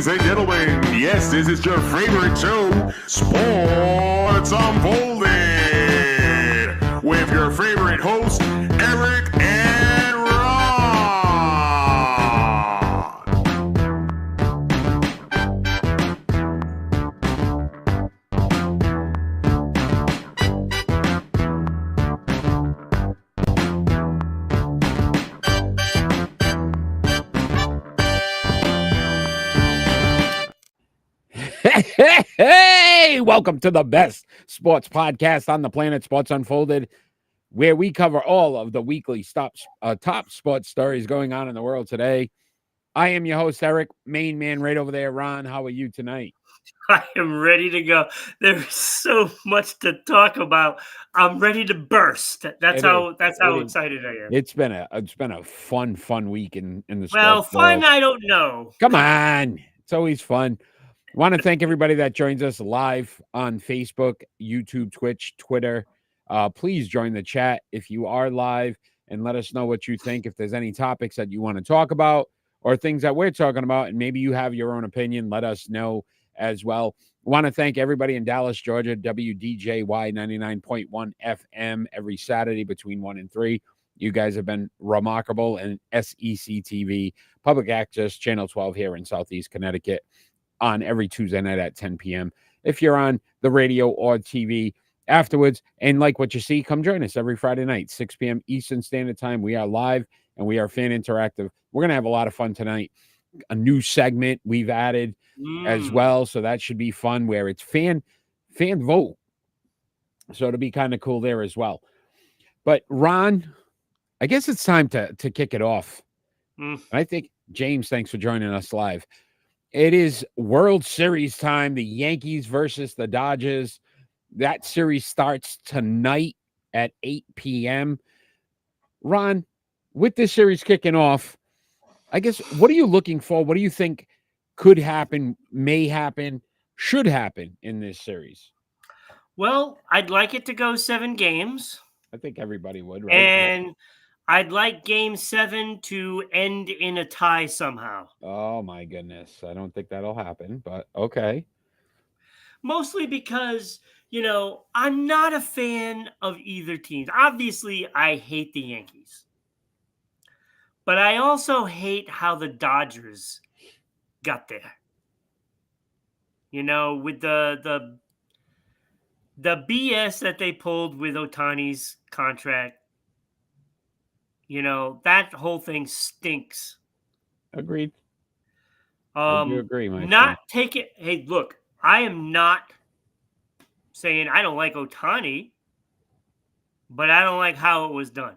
Ladies and gentlemen, yes, this is your favorite show, Sports Unfolded, with your favorite hosts, Eric and Ron. Hey, welcome to the best sports podcast on the planet, Sports Unfolded, where we cover all of the weekly top sports stories going on in the world today. I am your host, Eric, main man right over there. Ron, how are you tonight? I am ready to go. There's so much to talk about. I'm ready to burst. That's how excited I am. It's been a fun week in the sports world. I don't know. Come on. It's always fun. I want to thank everybody that joins us live on Facebook, YouTube, Twitch, Twitter. Please join the chat if you are live and let us know what you think. If there's any topics that you want to talk about or things that we're talking about, and maybe you have your own opinion, let us know as well. I want to thank everybody in Dallas, Georgia, WDJY 99.1 FM every Saturday between 1 and 3. You guys have been remarkable. And SEC TV, Public Access, Channel 12 here in Southeast Connecticut, on every Tuesday night at 10 p.m. If you're on the radio or TV afterwards and like what you see, come join us every Friday night, 6 p.m. Eastern Standard Time. We are live and we are fan interactive. We're going to have a lot of fun tonight. A new segment we've added as well, so that should be fun, where it's fan vote. So it'll be kind of cool there as well. But Ron, I guess it's time to kick it off. I think, James, thanks for joining us live. It is World Series time, the Yankees versus the Dodgers. That series starts tonight at 8 p.m. Ron, with this series kicking off, I guess, what are you looking for? What do you think could happen, may happen, should happen in this series? Well, I'd like it to go 7 games. I think everybody would, right? And I'd like Game 7 to end in a tie somehow. Oh, my goodness. I don't think that'll happen, but okay. Mostly because, I'm not a fan of either team. Obviously, I hate the Yankees. But I also hate how the Dodgers got there. With the BS that they pulled with Ohtani's contract. That whole thing stinks. Agreed. I do agree, my friend. Hey, look, I am not saying I don't like Ohtani, but I don't like how it was done.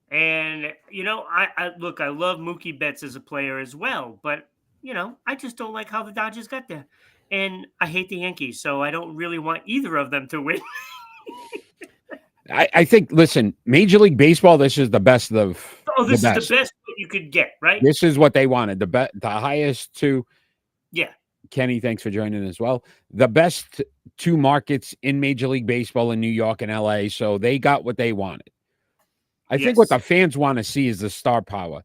And, I love Mookie Betts as a player as well, but, I just don't like how the Dodgers got there. And I hate the Yankees, so I don't really want either of them to win. I think, listen, Major League Baseball, this is the best of. Oh, this is the best that you could get, right? This is what they wanted. The highest two. Yeah. Kenny, thanks for joining as well. The best 2 markets in Major League Baseball in New York and LA. So they got what they wanted. I think what the fans want to see is the star power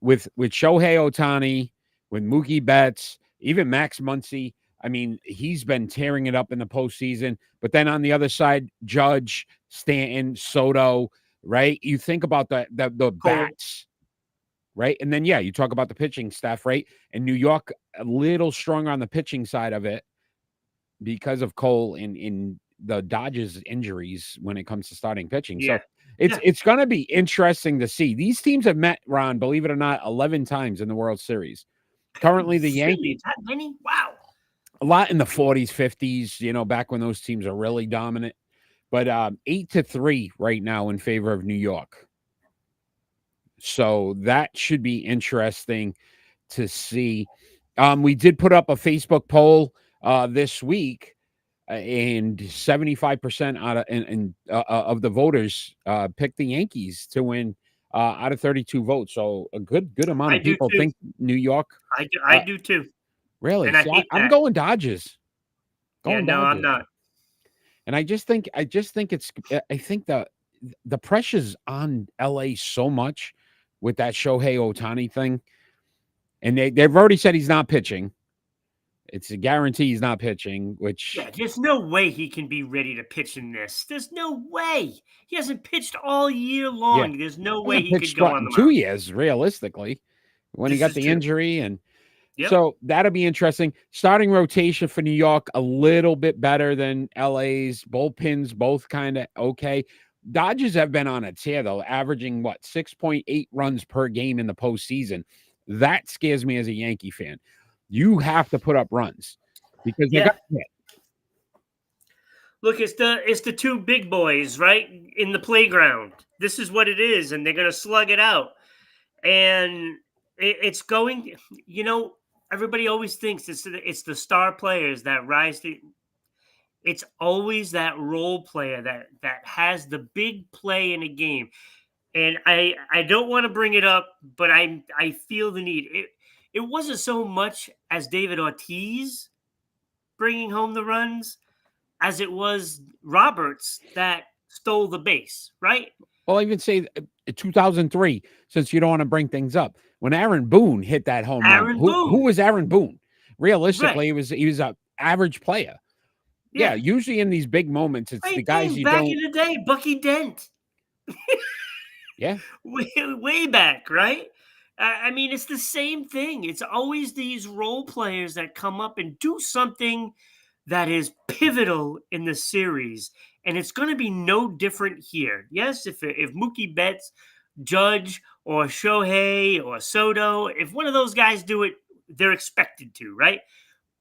with Shohei Ohtani, with Mookie Betts, even Max Muncy. I mean, he's been tearing it up in the postseason. But then on the other side, Judge, Stanton, Soto, right? You think about the bats, right? And then, you talk about the pitching staff, right? And New York, a little stronger on the pitching side of it because of Cole in the Dodgers' injuries when it comes to starting pitching. Yeah. So it's going to be interesting to see. These teams have met, Ron, believe it or not, 11 times in the World Series. Currently, the Yankees. That many? Wow. A lot in the 40s, 50s, back when those teams are really dominant. But 8-3 right now in favor of New York. So that should be interesting to see. We did put up a Facebook poll this week, and 75% of the voters picked the Yankees to win out of 32 votes. So a good amount of people think New York. I do too. Really? See, I'm going Dodgers. I'm not. And I think the pressure's on LA so much with that Shohei Ohtani thing. And they've already said he's not pitching. It's a guarantee he's not pitching, which Yeah, there's no way he can be ready to pitch in this. There's no way. He hasn't pitched all year yeah, long. There's no way hasn't he could pitched go what, on in the 2 mound. years, realistically, when he This got is the true. injury. And Yep. so that'll be interesting. Starting rotation for New York, a little bit better than LA's. Bullpens, both kind of okay. Dodgers have been on a tear, though, averaging, 6.8 runs per game in the postseason. That scares me as a Yankee fan. You have to put up runs because they're Yeah. gonna hit. Look, it's the two big boys, right? In the playground. This is what it is, and they're gonna slug it out. And it's going, everybody always thinks it's the star players that rise to. It's always that role player that has the big play in a game. And I don't want to bring it up, but I feel the need. It wasn't so much as David Ortiz bringing home the runs as it was Roberts that stole the base, right? Well, I even say 2003, since you don't want to bring things up. When Aaron Boone hit that home run, Aaron who Boone. was Aaron Boone? Realistically, Right. he was an average player. Yeah, usually in these big moments, it's the guys you back don't. in the day, Bucky Dent. Yeah, way back, right? I mean, it's the same thing. It's always these role players that come up and do something that is pivotal in the series, and it's going to be no different here. Yes, if Mookie Betts, Judge, or Shohei or Soto, if one of those guys do it, they're expected to, right?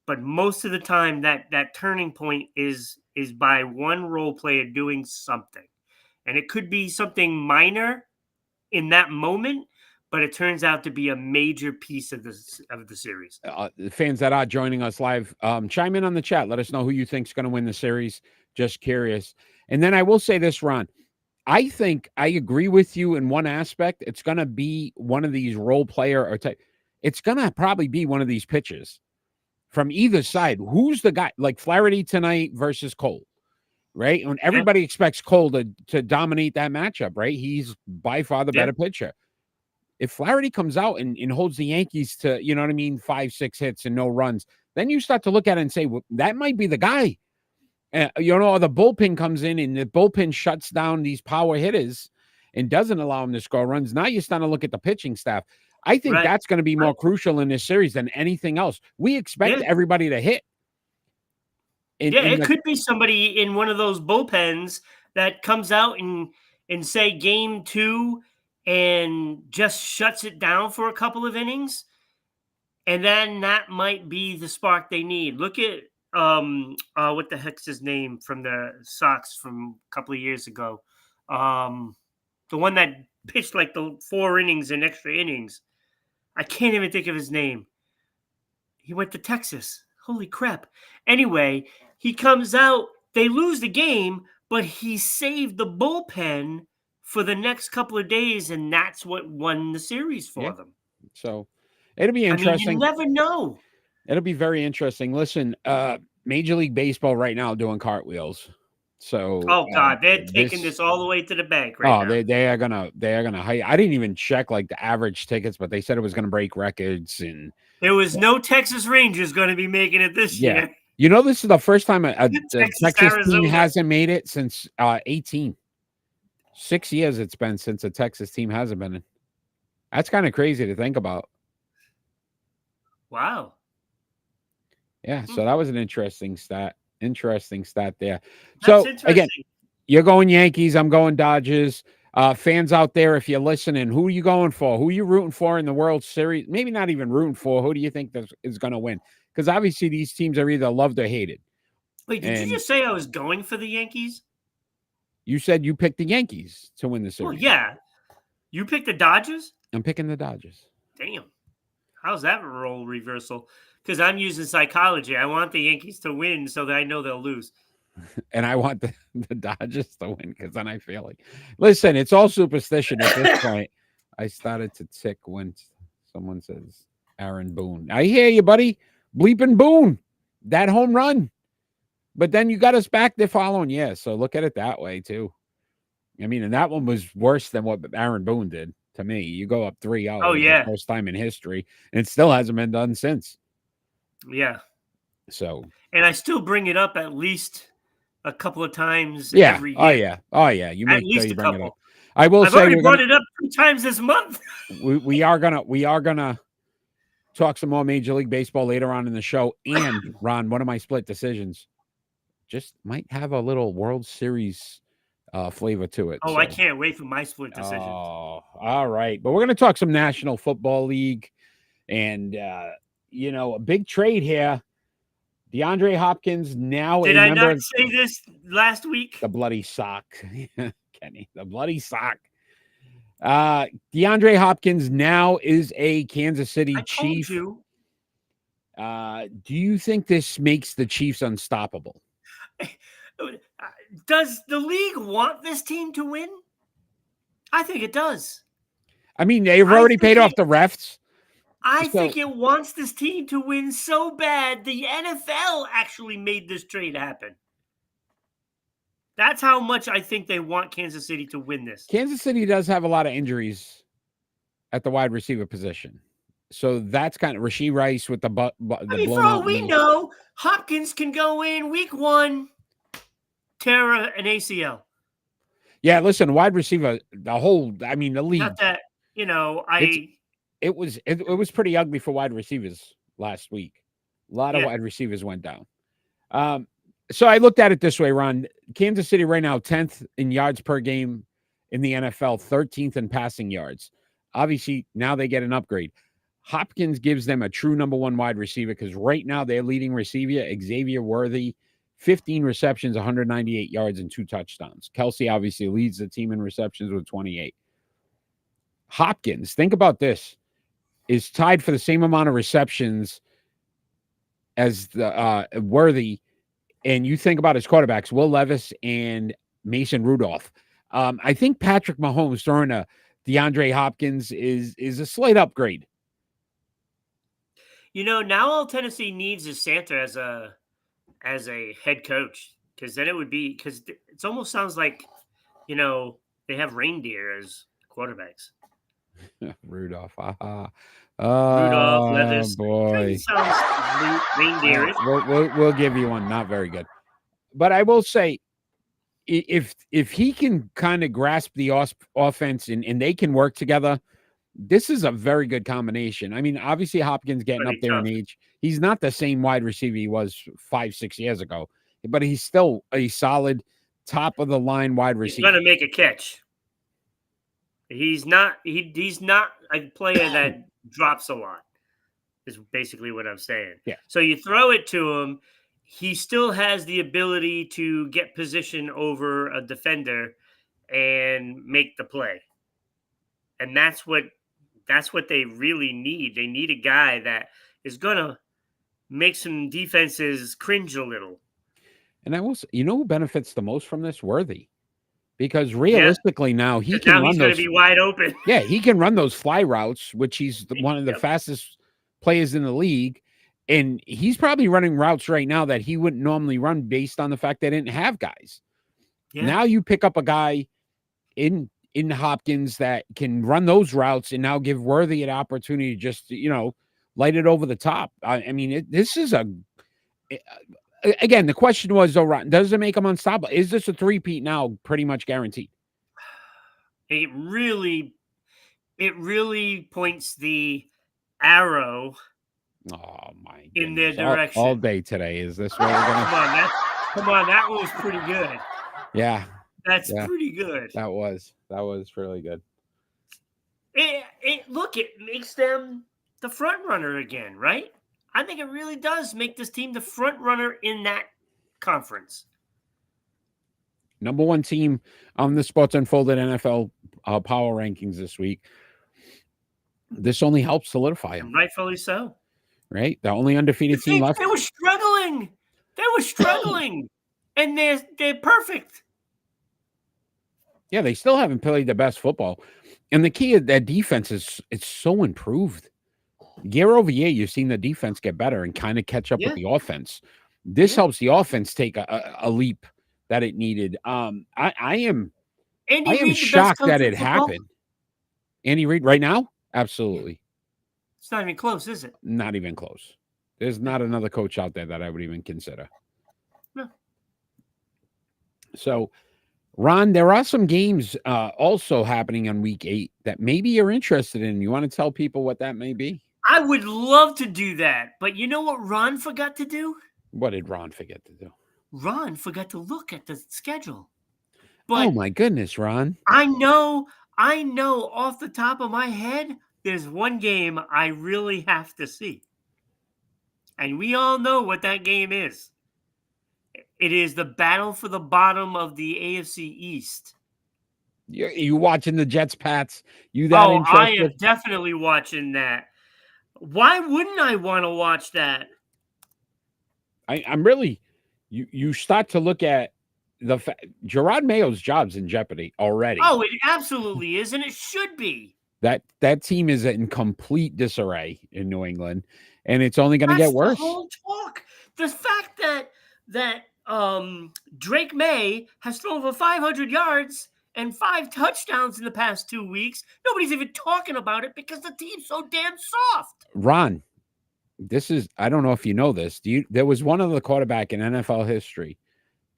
But most of the time, that turning point is by one role player doing something, and it could be something minor in that moment, but it turns out to be a major piece of the series. the fans that are joining us live, chime in on the chat. Let us know who you think's going to win the series. Just curious. And then I will say this, Ron. I think I agree with you in one aspect. It's going to be one of these role player or type. It's going to probably be one of these pitches from either side. Who's the guy? Like Flaherty tonight versus Cole, right? When everybody expects Cole to dominate that matchup, right? He's by far the better pitcher. If Flaherty comes out and holds the Yankees to, 5-6 hits and no runs, then you start to look at it and say, well, that might be the guy. The bullpen comes in and the bullpen shuts down these power hitters and doesn't allow them to score runs. Now you're starting to look at the pitching staff. I think that's going to be more crucial in this series than anything else. We expect everybody to hit. It could be somebody in one of those bullpens that comes out and say game 2 and just shuts it down for a couple of innings. And then that might be the spark they need. Look at what the heck's his name from the Sox from a couple of years ago. The one that pitched like the 4 innings and extra innings. I can't even think of his name. He went to Texas. Holy crap. Anyway, he comes out. They lose the game, but he saved the bullpen for the next couple of days, and that's what won the series for them. So it'll be interesting. You never know. It'll be very interesting. Listen, Major League Baseball right now doing cartwheels. So God, they're taking this all the way to the bank right now. They are gonna I didn't even check like the average tickets, but they said it was gonna break records. And there was no Texas Rangers going to be making it this year. This is the first time a Texas team hasn't made it since 18. 6 years it's been since a Texas team hasn't been in. That's kind of crazy to think about. Wow. Yeah, so that was an interesting stat. Interesting stat there. So again, you're going Yankees, I'm going Dodgers. Fans out there, if you're listening, who are you going for? Who are you rooting for in the World Series? Maybe not even rooting for. Who do you think is going to win? Because obviously these teams are either loved or hated. Wait, did you just say I was going for the Yankees? You said you picked the Yankees to win the series. Well, yeah. You picked the Dodgers? I'm picking the Dodgers. Damn. How's that role reversal? Because I'm using psychology. I want the Yankees to win so that I know they'll lose. And I want the Dodgers to win because then I feel like, listen, it's all superstition at this point. I started to tick when someone says Aaron Boone. I hear you, buddy. Bleeping Boone. That home run. But then you got us back the following year. So look at it that way, too. I mean, and that one was worse than what Aaron Boone did, to me. You go up 3-0. Oh, It's yeah. the first time in history, and it still hasn't been done since. Yeah. So, And I still bring it up at least a couple of times yeah. every year. Oh, yeah. Oh, yeah. You At make sure least you a bring it up. couple. I will I've say already we're brought gonna, it up 2 times this month. we are gonna talk some more Major League Baseball later on in the show. And Ron, one of my split decisions just might have a little World Series flavor to it. Oh, so. I can't wait for my split decision. Oh, all right. But we're going to talk some National Football League and, a big trade here. DeAndre Hopkins now Did a I member not of say this last week? the bloody sock. Kenny, the bloody sock. DeAndre Hopkins now is a Kansas City I told Chief. you. Do you think this makes the Chiefs unstoppable? Does the league want this team to win? I think it does. I mean, they've already paid off the refs. I think it wants this team to win so bad, the NFL actually made this trade happen. That's how much I think they want Kansas City to win this. Kansas City does have a lot of injuries at the wide receiver position. So that's kind of Rashee Rice with the for all we know, Hopkins can go in week 1, tear an ACL. Yeah, listen, wide receiver, the league. Not that, it was pretty ugly for wide receivers last week. A lot of wide receivers went down. So I looked at it this way, Ron. Kansas City right now, 10th in yards per game in the NFL, 13th in passing yards. Obviously, now they get an upgrade. Hopkins gives them a true number 1 wide receiver because right now their leading receiver, Xavier Worthy, 15 receptions, 198 yards, and 2 touchdowns. Kelsey obviously leads the team in receptions with 28. Hopkins, think about this, is tied for the same amount of receptions as the Worthy. And you think about his quarterbacks, Will Levis and Mason Rudolph. I think Patrick Mahomes throwing a DeAndre Hopkins is a slight upgrade. Now all Tennessee needs is Santa as a head coach, because then it would be, because it almost sounds like, they have reindeer as quarterbacks. Rudolph. Rudolph, Levis. Boy. Sounds reindeer. We'll give you one. Not very good. But I will say, if he can kind of grasp the offense and they can work together, this is a very good combination. I mean, obviously Hopkins getting up there in age. He's not the same wide receiver he was 5-6 years ago, but he's still a solid top of the line wide receiver. He's going to make a catch. He's not a player that drops a lot, is basically what I'm saying. Yeah. So you throw it to him, he still has the ability to get position over a defender and make the play. And that's what they really need. They need a guy that is going to make some defenses cringe a little. And I will say, who benefits the most from this? Worthy. Because realistically now he's going to be wide open. Yeah, he can run those fly routes, which he's one of the fastest players in the league. And he's probably running routes right now that he wouldn't normally run based on the fact they didn't have guys. Yeah. Now you pick up a guy in Hopkins that can run those routes and now give Worthy an opportunity to just, light it over the top. I mean, this is again, the question was, though, does it make him unstoppable? Is this a three-peat now pretty much guaranteed? It really points the arrow in their direction. All day today. Is this where we're going to... Come on, that was pretty good. Yeah. That's pretty good. That was really good. It makes them the front runner again, right? I think it really does make this team the front runner in that conference. Number 1 team on the Sports Unfolded NFL power rankings this week. This only helps solidify them. Rightfully so. Right? The only undefeated team left. They were struggling. And they're perfect. Yeah, they still haven't played the best football. And the key of that defense is it's so improved. Year over year, you've seen the defense get better and kind of catch up with the offense. This helps the offense take a leap that it needed. I am shocked that it happened. Andy Reid right now? Absolutely. It's not even close, is it? Not even close. There's not another coach out there that I would even consider. No. So, Ron, there are some games also happening on week 8 that maybe you're interested in. You want to tell people what that may be? I would love to do that, but you know what Ron forgot to do? What did Ron forget to do? Ron forgot to look at the schedule. Oh But my goodness, Ron. I know off the top of my head, there's one game I really have to see. And we all know what that game is. It is the battle for the bottom of the AFC East. You watching the Jets, Pats? You that I am interested? definitely watching that. Why wouldn't I want to watch that? I'm really. You start to look at Gerard Mayo's job's in jeopardy already. Oh, it absolutely is, and it should be. That team is in complete disarray in New England, and it's only going to That's get worse. The whole talk. The fact that Drake May has thrown over 500 yards and 5 touchdowns in the past 2 weeks. Nobody's even talking about it because the team's so damn soft. Ron, I don't know if you know this. There was one other quarterback in NFL history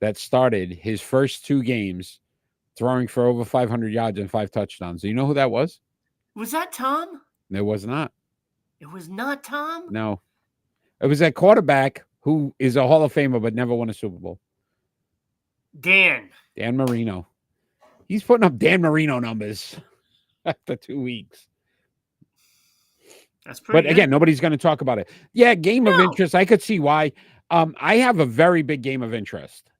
that started his first 2 games throwing for over 500 yards and 5 touchdowns. Do you know who that was? Was that Tom? It was not. It was not Tom? No. It was that quarterback who is a Hall of Famer but never won a Super Bowl. Dan Marino. He's putting up Dan Marino numbers after 2 weeks. That's pretty But again, nobody's going to talk about it. Yeah, game of interest. I could see why. I have a very big game of interest.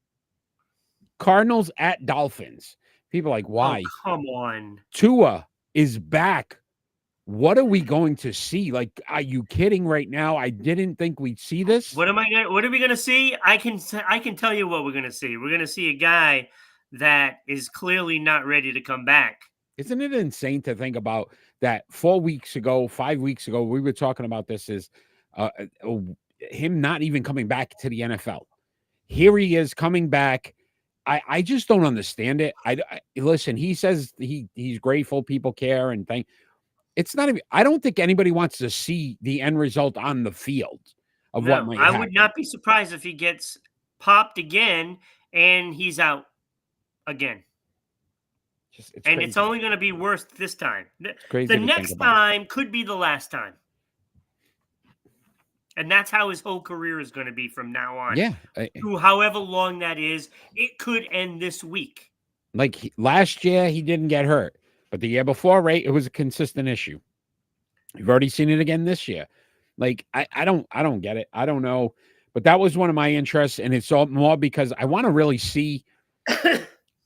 Cardinals at Dolphins. People are like, why? Oh, come on. Tua is back. What are we going to see? Like, are you kidding right now? I didn't think we'd see this. What are we going to see? I can tell you what we're going to see. We're going to see a guy that is clearly not ready to come back. Isn't it insane to think about that 4 weeks ago, 5 weeks ago, we were talking about this as him not even coming back to the NFL. Here he is coming back. I just don't understand it. Listen, he says he's grateful people care and thank. It's not even, I don't think anybody wants to see the end result on the field of what might happen. I would not be surprised if he gets popped again and he's out again. It's only going to be worse this time. The next time could be the last time. And that's how his whole career is going to be from now on. Yeah. To however long that is, it could end this week. Like last year, he didn't get hurt. But the year before, right, it was a consistent issue. You've already seen it again this year. Like, I don't get it. I don't know. But that was one of my interests. And it's all more because I want to really see, how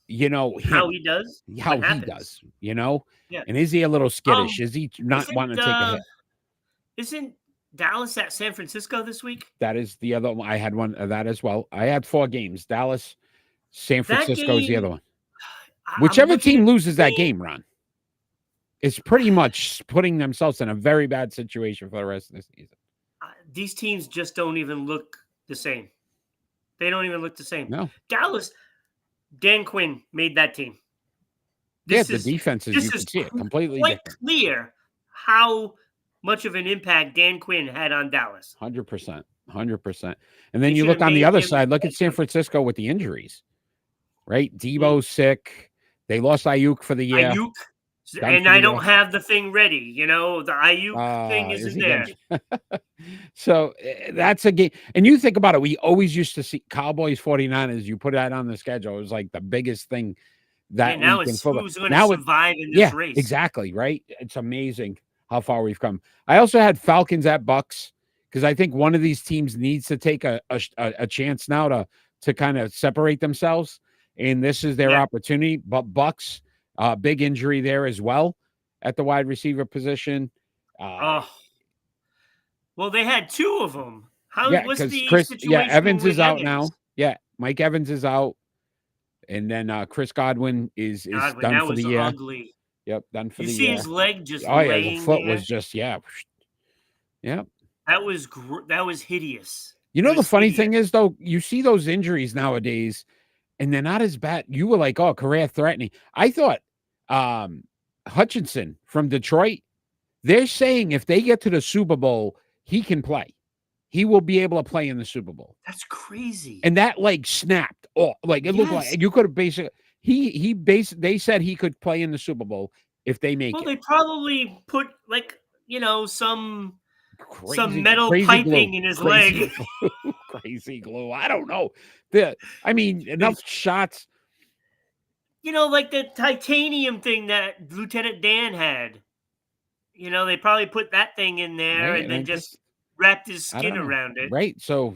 he does. How he does, Yeah. And is he a little skittish? Is he not wanting to take a hit? Isn't Dallas at San Francisco this week? That is the other one. I had one of that as well. I had 4 games. Dallas, San Francisco is the other one. Whichever team loses that game, Ron, is pretty much putting themselves in a very bad situation for the rest of the season. These teams just don't even look the same. They don't even look the same. No. Dallas, Dan Quinn made that team. The defenses, you can see it completely quite different. Clear how much of an impact Dan Quinn had on Dallas. 100%. And then you look on the other side, look at San Francisco with the injuries, right? Debo's sick. They lost Ayuk for the year. And I don't have the thing ready. The Ayuk thing isn't there. So that's a game. And you think about it, we always used to see Cowboys 49ers. You put that on the schedule. It was like the biggest thing that now it's who's going to survive in this race. Exactly, right? It's amazing how far we've come. I also had Falcons at Bucks because I think one of these teams needs to take a chance now to kind of separate themselves. And this is their opportunity. But Bucks, big injury there as well at the wide receiver position. Well, they had 2 of them. What's the situation? Evans is out now. Yeah, Mike Evans is out. And then Chris Godwin is done for the year. Ugly. Yep, done for the year. You see his leg just the foot was just, Yep. That was hideous. The funny thing is, though, you see those injuries nowadays, and they're not as bad. You were like, career threatening. I thought Hutchinson from Detroit, they're saying if they get to the Super Bowl, he can play. He will be able to play in the Super Bowl. That's crazy. And that like snapped. Oh, like it looked like you could have basically they said he could play in the Super Bowl if they make Well, it. they probably put like, some metal crazy piping glue, in his crazy leg. glue, crazy glue. I don't know. Enough shots. Like the titanium thing that Lieutenant Dan had. They probably put that thing in there Right, and then just wrapped his skin around it. Right. So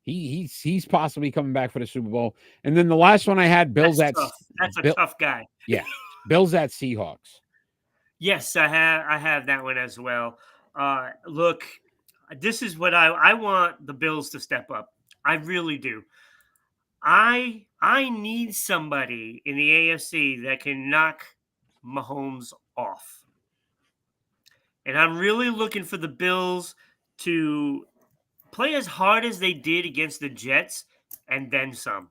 he's possibly coming back for the Super Bowl. And then the last one I had, Bills That's tough. That's a tough guy. Yeah. Bills at Seahawks. Yes, I have that one as well. Look, this is what I want the Bills to step up. I really do. I need somebody in the AFC that can knock Mahomes off. And I'm really looking for the Bills to play as hard as they did against the Jets and then some.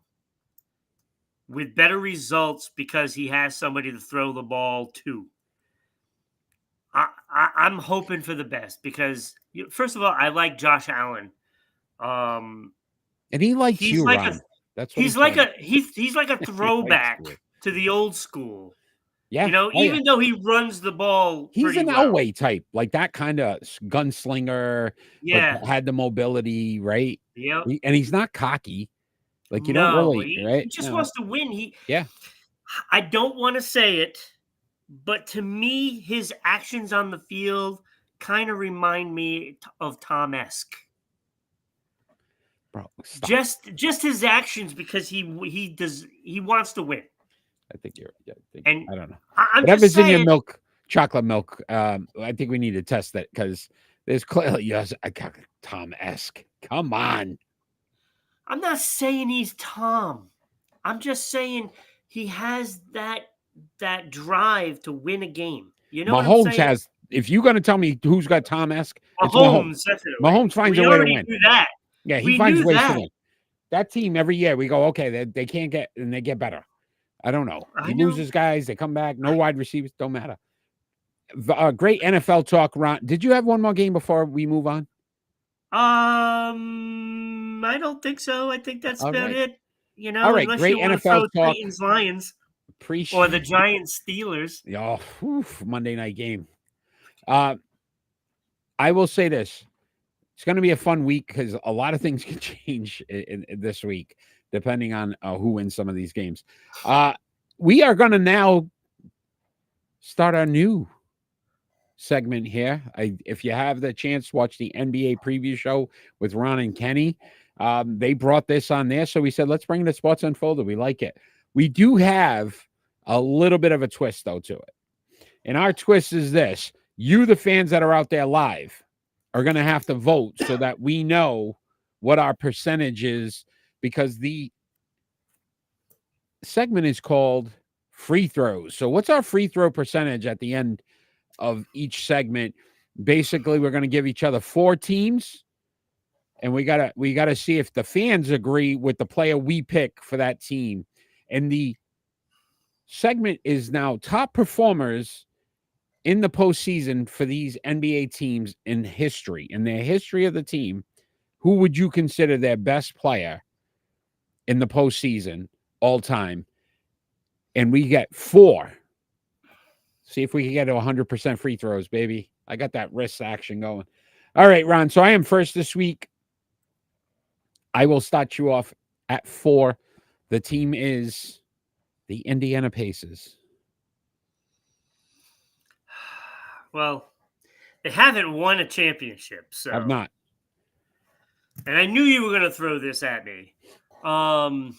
With better results because he has somebody to throw the ball to. I'm hoping for the best because, first of all, I like Josh Allen. And he likes you, like Ron. That's what he's like a throwback to the old school. Yeah. Even though he runs the ball, he's an well. Elway type, like that kind of gunslinger. Yeah, but had the mobility, right? Yeah, and he's not cocky. Like you don't really, right? He just wants to win. Yeah. I don't want to say it, but to me, his actions on the field kind of remind me of Tom-esque. Bro, stop. Just his actions because he wants to win. I think you're. And I don't know. I'm Whatever's just saying, in your milk, chocolate milk. I think we need to test that because there's clearly I got Tom-esque. Come on. I'm not saying he's Tom. I'm just saying he has that drive to win a game. You know, Mahomes what I'm saying? has. If you're going to tell me who's got Tom-esque, it's Mahomes. Mahomes finds a way to win. Knew that. Yeah, he finds ways to win. That team every year we go, okay, they can't get and they get better. I don't know. He loses guys, they come back. No wide receivers, don't matter. Great NFL talk, Ron. Did you have one more game before we move on? I don't think so. I think that's about it. All right, great NFL talk. Titans, Lions, Appreciate or the Giants, Steelers. Oh, Monday night game. I will say this: it's going to be a fun week because a lot of things can change in this week depending on who wins some of these games. We are going to now start our new segment here. If you have the chance, watch the NBA preview show with Ron and Kenny. They brought this on there, so we said, let's bring the Sports Unfolded. We like it. We do have a little bit of a twist, though, to it. And our twist is this. You, the fans that are out there live, are going to have to vote so that we know what our percentage is, because the segment is called free throws. So what's our free throw percentage at the end of each segment? Basically, we're going to give each other 4 teams, and we gotta see if the fans agree with the player we pick for that team. And the segment is now top performers in the postseason for these NBA teams in history. In their history of the team, who would you consider their best player in the postseason all time? And we get 4. See if we can get to 100% free throws, baby. I got that wrist action going. All right, Ron. So I am first this week. I will start you off at 4. The team is the Indiana Pacers. Well, they haven't won a championship, so I've not. And I knew you were going to throw this at me. I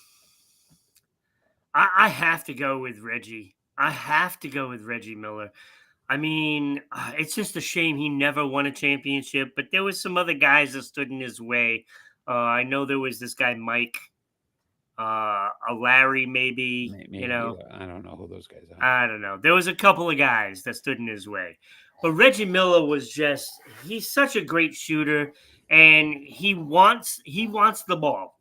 have to go with Reggie. I have to go with Reggie Miller. I mean, it's just a shame he never won a championship, but there was some other guys that stood in his way. I know there was this guy, Mike, a Larry, maybe, I don't know who those guys are. I don't know. There was a couple of guys that stood in his way, but Reggie Miller was he's such a great shooter, and he wants the ball.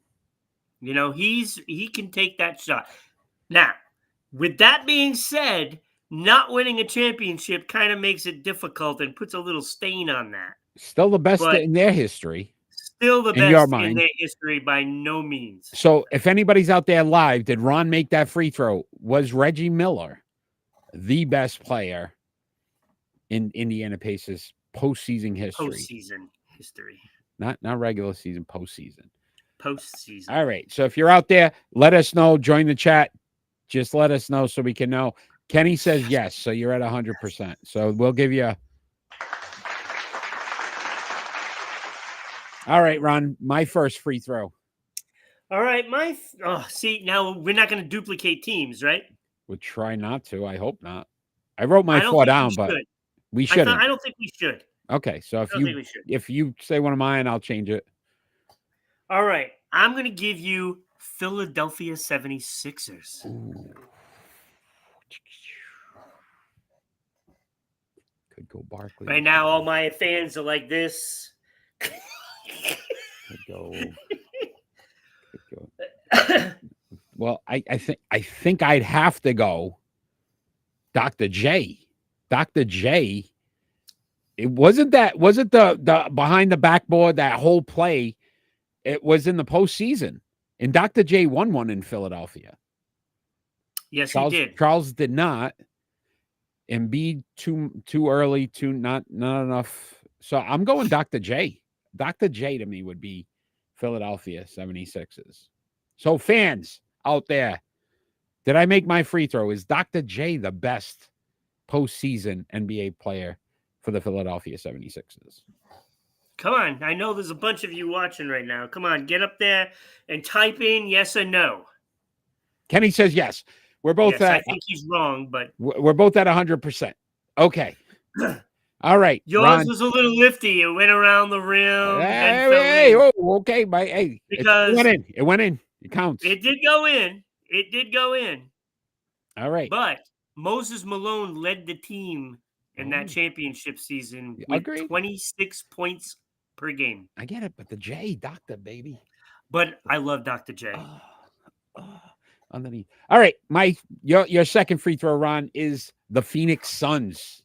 He can take that shot. Now, with that being said, not winning a championship kind of makes it difficult and puts a little stain on that. Still the best But in their history. still the In your best in mind. their history by no means. So if anybody's out there live, did Ron make that free throw? Was Reggie Miller the best player in Indiana Pacers postseason history? Postseason history. Not regular season, postseason. Postseason. All right. So if you're out there, let us know. Join the chat. Just let us know so we can know. Kenny says yes. So you're at 100%. So we'll give you All right, Ron, my first free throw. All right, see, now we're not going to duplicate teams, right? We'll try not to. I hope not. I wrote my four down, but we shouldn't. I don't think we should. Okay, so if you say one of mine, I'll change it. All right, I'm going to give you Philadelphia 76ers. Ooh. Could go Barkley. Right now, all my fans are like this. Could go. Well, I think I'd have to go Dr. J. Dr. J. It wasn't the behind the backboard, that whole play. It was in the postseason. And Dr. J won one in Philadelphia. Yes, he did. Charles did not. Embiid too early, not enough. So I'm going Dr. J. Dr. J to me would be Philadelphia 76ers. So fans out there, did I make my free throw? Is Dr. J the best postseason NBA player for the Philadelphia 76ers? Come on. I know there's a bunch of you watching right now. Come on, get up there and type in yes or no. Kenny says yes. We're both I think he's wrong, but we're both at 100%. Okay. All right. Yours Ron. was a little lifty. It went around the rim. Okay. Because it went in. It counts. It did go in. All right. But Moses Malone led the team in that championship season with 26 points per game. I get it, but the J, Doctor, baby. But I love Dr. J. Underneath. All right. Your second free throw, Ron, is the Phoenix Suns.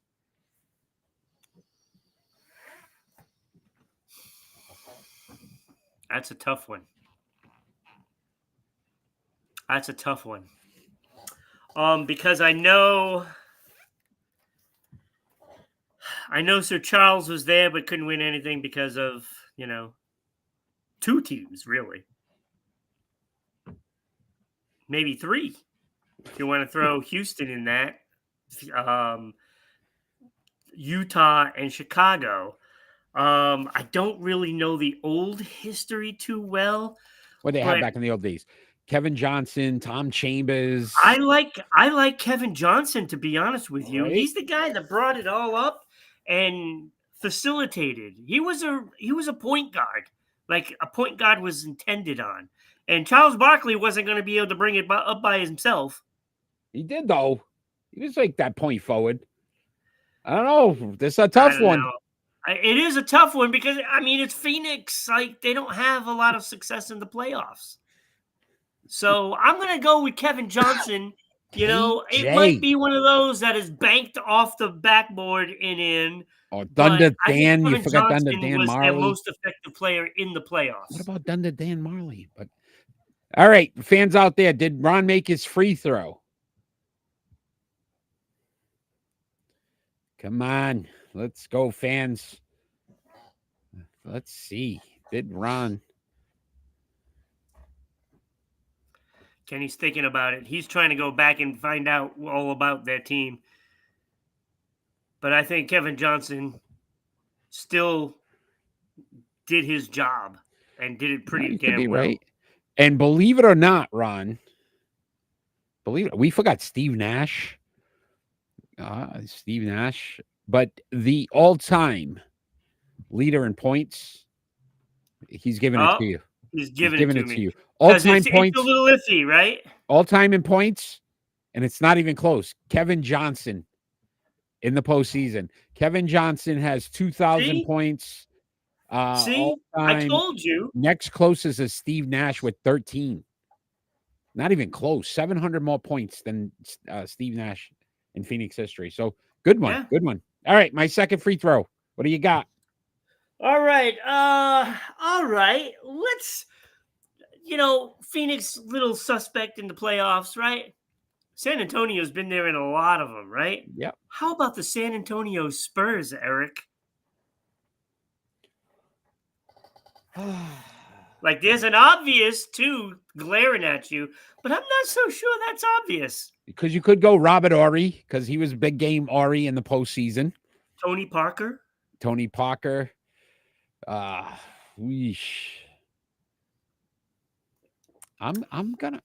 That's a tough one. Because I know Sir Charles was there but couldn't win anything because of, two teams, really. Maybe three, if you want to throw Houston in that. Utah and Chicago. I don't really know the old history too well. What they had back in the old days. Kevin Johnson, Tom Chambers. I like Kevin Johnson, to be honest with you. Right? He's the guy that brought it all up and facilitated. He was a point guard, like a point guard was intended on. And Charles Barkley wasn't going to be able to bring it up by himself. He did, though. He was like that point forward. I don't know. This is a tough one. It is a tough one because, it's Phoenix. Like, they don't have a lot of success in the playoffs. So I'm going to go with Kevin Johnson. It might be one of those that is banked off the backboard and in. Oh, Thunder Dan. You forgot Thunder Dan was Marley. Their most effective player in the playoffs. What about Thunder Dan Marley? But all right, fans out there, did Ron make his free throw? Come on. Let's go, fans. Let's see. Did Ron? Kenny's thinking about it. He's trying to go back and find out all about their team. But I think Kevin Johnson still did his job and did it pretty damn well. Right. And believe it or not, Ron, we forgot Steve Nash. But the all-time leader in points, he's giving it to you. He's giving it to you. All-time points. It's a little iffy, right? All-time in points, and it's not even close. Kevin Johnson in the postseason. Kevin Johnson has 2,000 points. I told you. Next closest is Steve Nash with 13. Not even close. 700 more points than Steve Nash in Phoenix history. So good one. Yeah. Good one. All right. My second free throw. What do you got? All right. All right. Let's, Phoenix, little suspect in the playoffs, right? San Antonio's been there in a lot of them, right? Yep. How about the San Antonio Spurs, Eric? Like, there's an obvious two glaring at you, but I'm not so sure that's obvious. Because you could go Robert Horry, because he was big game Horry in the postseason. Tony Parker. Tony Parker. Weesh. I'm gonna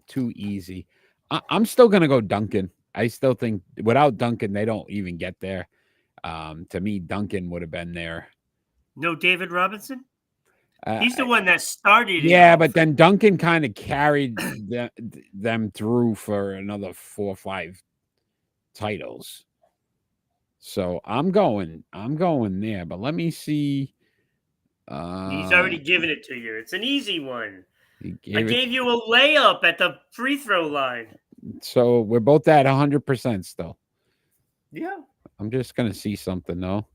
too easy. I'm still gonna go Duncan. I still think without Duncan, they don't even get there. To me, Duncan would have been there. No David Robinson? He's the one that started it. Yeah, all. but then Duncan kind of carried them through for another 4 or 5 titles. So I'm going there, but let me see. He's already given it to you. It's an easy one. I Gave gave you a layup at the free throw line. So we're both at 100% still. Yeah. I'm just gonna see something though.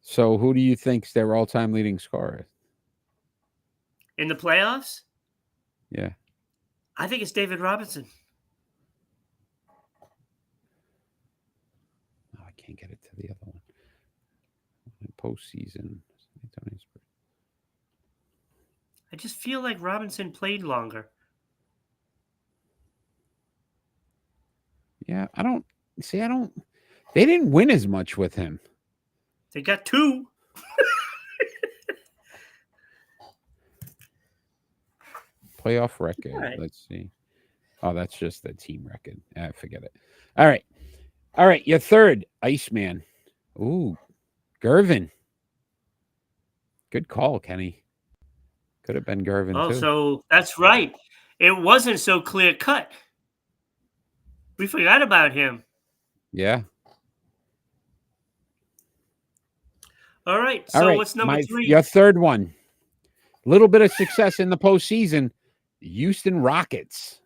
So who do you think's their all-time leading scorer? In the playoffs? Yeah. I think it's David Robinson. Oh, I can't get it to the other one. Postseason. I just feel like Robinson played longer. Yeah, I don't. They didn't win as much with him. They got 2. Playoff record. Right. Let's see. Oh, that's just the team record. Forget it. All right. Your third, Iceman. Ooh, Gervin. Good call, Kenny. Could have been Gervin too. So that's right. It wasn't so clear cut. We forgot about him. Yeah. All right. So what's number 3? Your third one. Little bit of success in the postseason. Houston Rockets.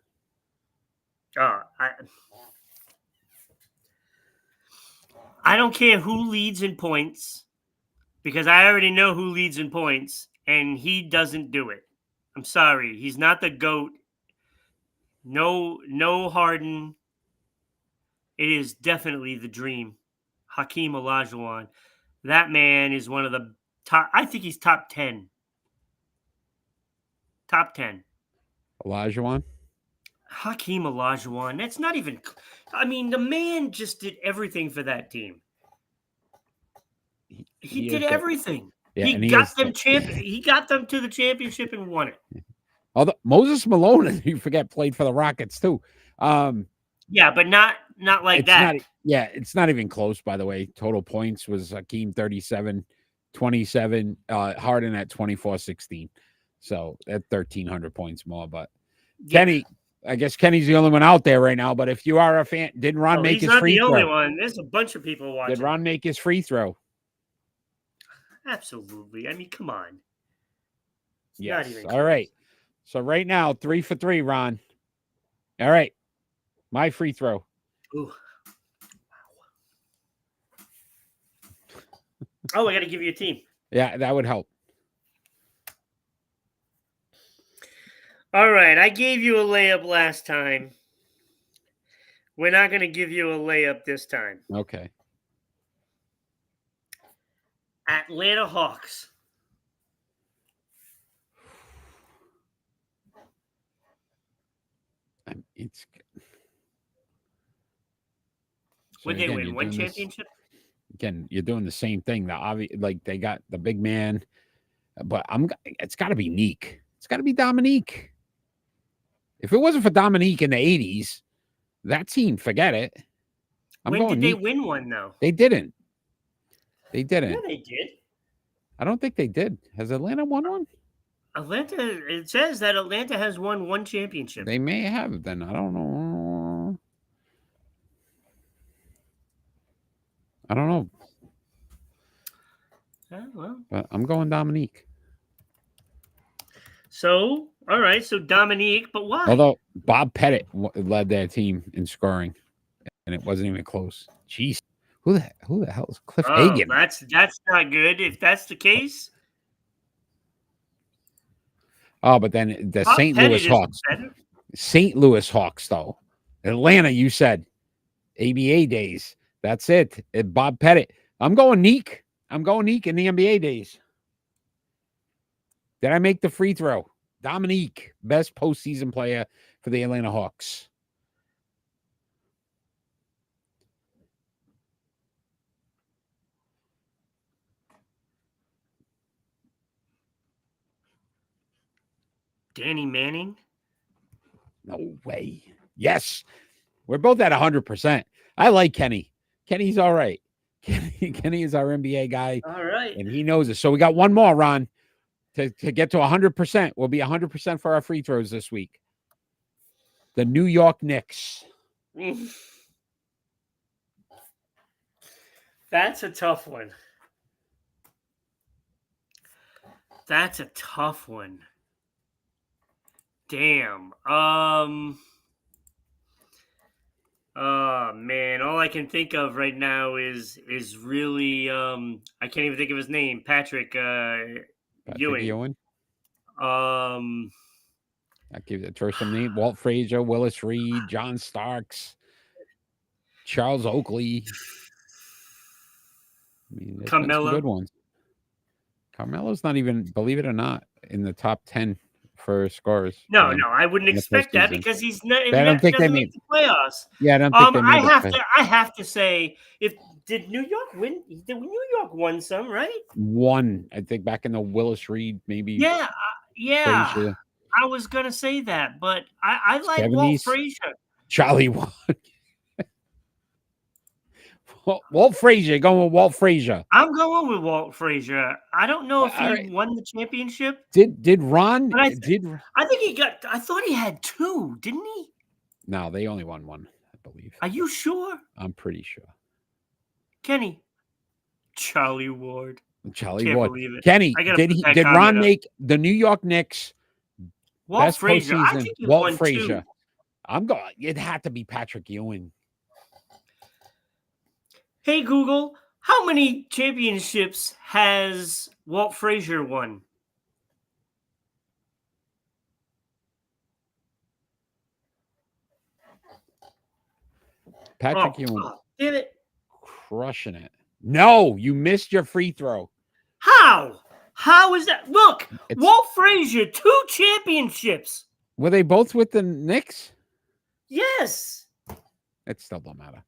I don't care who leads in points because I already know who leads in points, and he doesn't do it. I'm sorry. He's not the GOAT. No Harden. It is definitely the dream. Hakeem Olajuwon. That man is one of the top. I think he's top 10. Top 10. Olajuwon. Hakeem Olajuwon. That's not even. I mean, the man just did everything for that team. He did everything. Yeah, he got them He got them to the championship and won it. Although Moses Malone, you forget, played for the Rockets too. Yeah, but not like that. It's not even close. By the way, total points was Hakeem 37, 27, Harden at 24-16. So at 1,300 points more. But Kenny, I guess Kenny's the only one out there right now. But if you are a fan, did Ron make his free throw? He's not the only one. There's a bunch of people watching. Did Ron make his free throw? Absolutely. I mean, come on. Yes. All right. So right now, 3 for 3, Ron. All right. My free throw. Ooh. Oh, I got to give you a team. Yeah, that would help. All right. I gave you a layup last time. We're not going to give you a layup this time. Okay. Atlanta Hawks. Would they win one championship? Again, you're doing the same thing. They got the big man, but it's got to be Neek. It's got to be Dominique. If it wasn't for Dominique in the 80s, that team, forget it. When did they win one, though? They didn't. They didn't. Yeah, they did. I don't think they did. Has Atlanta won one? It says that Atlanta has won one championship. They may have, then. I don't know. Well. But I'm going Dominique. So All right, so Dominique, but why? Although Bob Pettit led their team in scoring, and it wasn't even close. Jeez, who the hell is Cliff Hagan? That's not good. If that's the case, Oh, but then the Bob St. Pettit Louis is Hawks. better. St. Louis Hawks, though. Atlanta, you said ABA days. That's it. Bob Pettit. I'm going Neek. I'm going Neek in the NBA days. Did I make the free throw? Dominique, best postseason player for the Atlanta Hawks. Danny Manning? No way. Yes. We're both at 100%. I like Kenny. Kenny's all right. Kenny is our NBA guy. All right. And he knows it. So we got one more, Ron, to get to 100%. We'll be 100% for our free throws this week. The New York Knicks. That's a tough one. That's a tough one. Damn. Oh man, all I can think of right now is really I can't even think of his name. Patrick Ewing. I'll give it throw some name. Walt Frazier, Willis Reed, John Starks, Charles Oakley. I mean, there's been some good ones. Carmelo's not even, believe it or not, in the top 10 for scorers. No, I wouldn't expect that because he's not. I don't think they made the playoffs. Yeah, I don't think they made I have to say, did New York win? Did New York won some, right? One, I think, back in the Willis Reed, maybe. Yeah. Frazier. I was gonna say that, but I like 70s. Walt Frazier. Charlie won. Walt Frazier, going with Walt Frazier. I'm going with Walt Frazier. I don't know if he won the championship. Did Ron? I think he got. I thought he had two, didn't he? No, they only won one, I believe. Are you sure? I'm pretty sure. Kenny, Charlie Ward. Charlie Ward. Kenny, did Ron make the New York Knicks Walt Frazier? I think he won Frazier. Two. I'm going. It had to be Patrick Ewing. Hey Google, how many championships has Walt Frazier won? Patrick Ewing. Damn it. Crushing it. No, you missed your free throw. How? How is that? Look, Walt Frazier, 2 championships. Were they both with the Knicks? Yes. It still don't matter.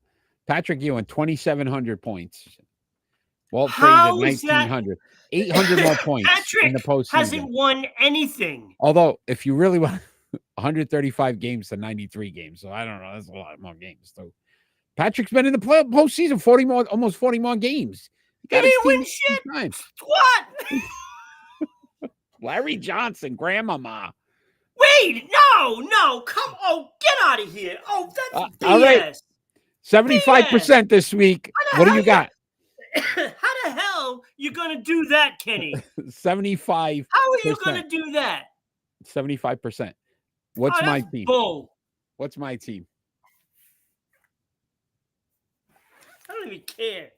Patrick Ewing, 2,700 points. Walt Frazier, 1,900. 800 more points in the postseason. Hasn't won anything. Although, if you really want 135 games to 93 games, so I don't know. That's a lot more games. So Patrick's been in the postseason almost 40 more games. He didn't win shit. What? Larry Johnson, grandmama. Wait, no, come on, get out of here. Oh, that's BS. All right. 75% this week. What do you got? How the hell you gonna do that, Kenny? 75. How are you gonna do that? 75%. What's my team? Bull. What's my team? I don't even care.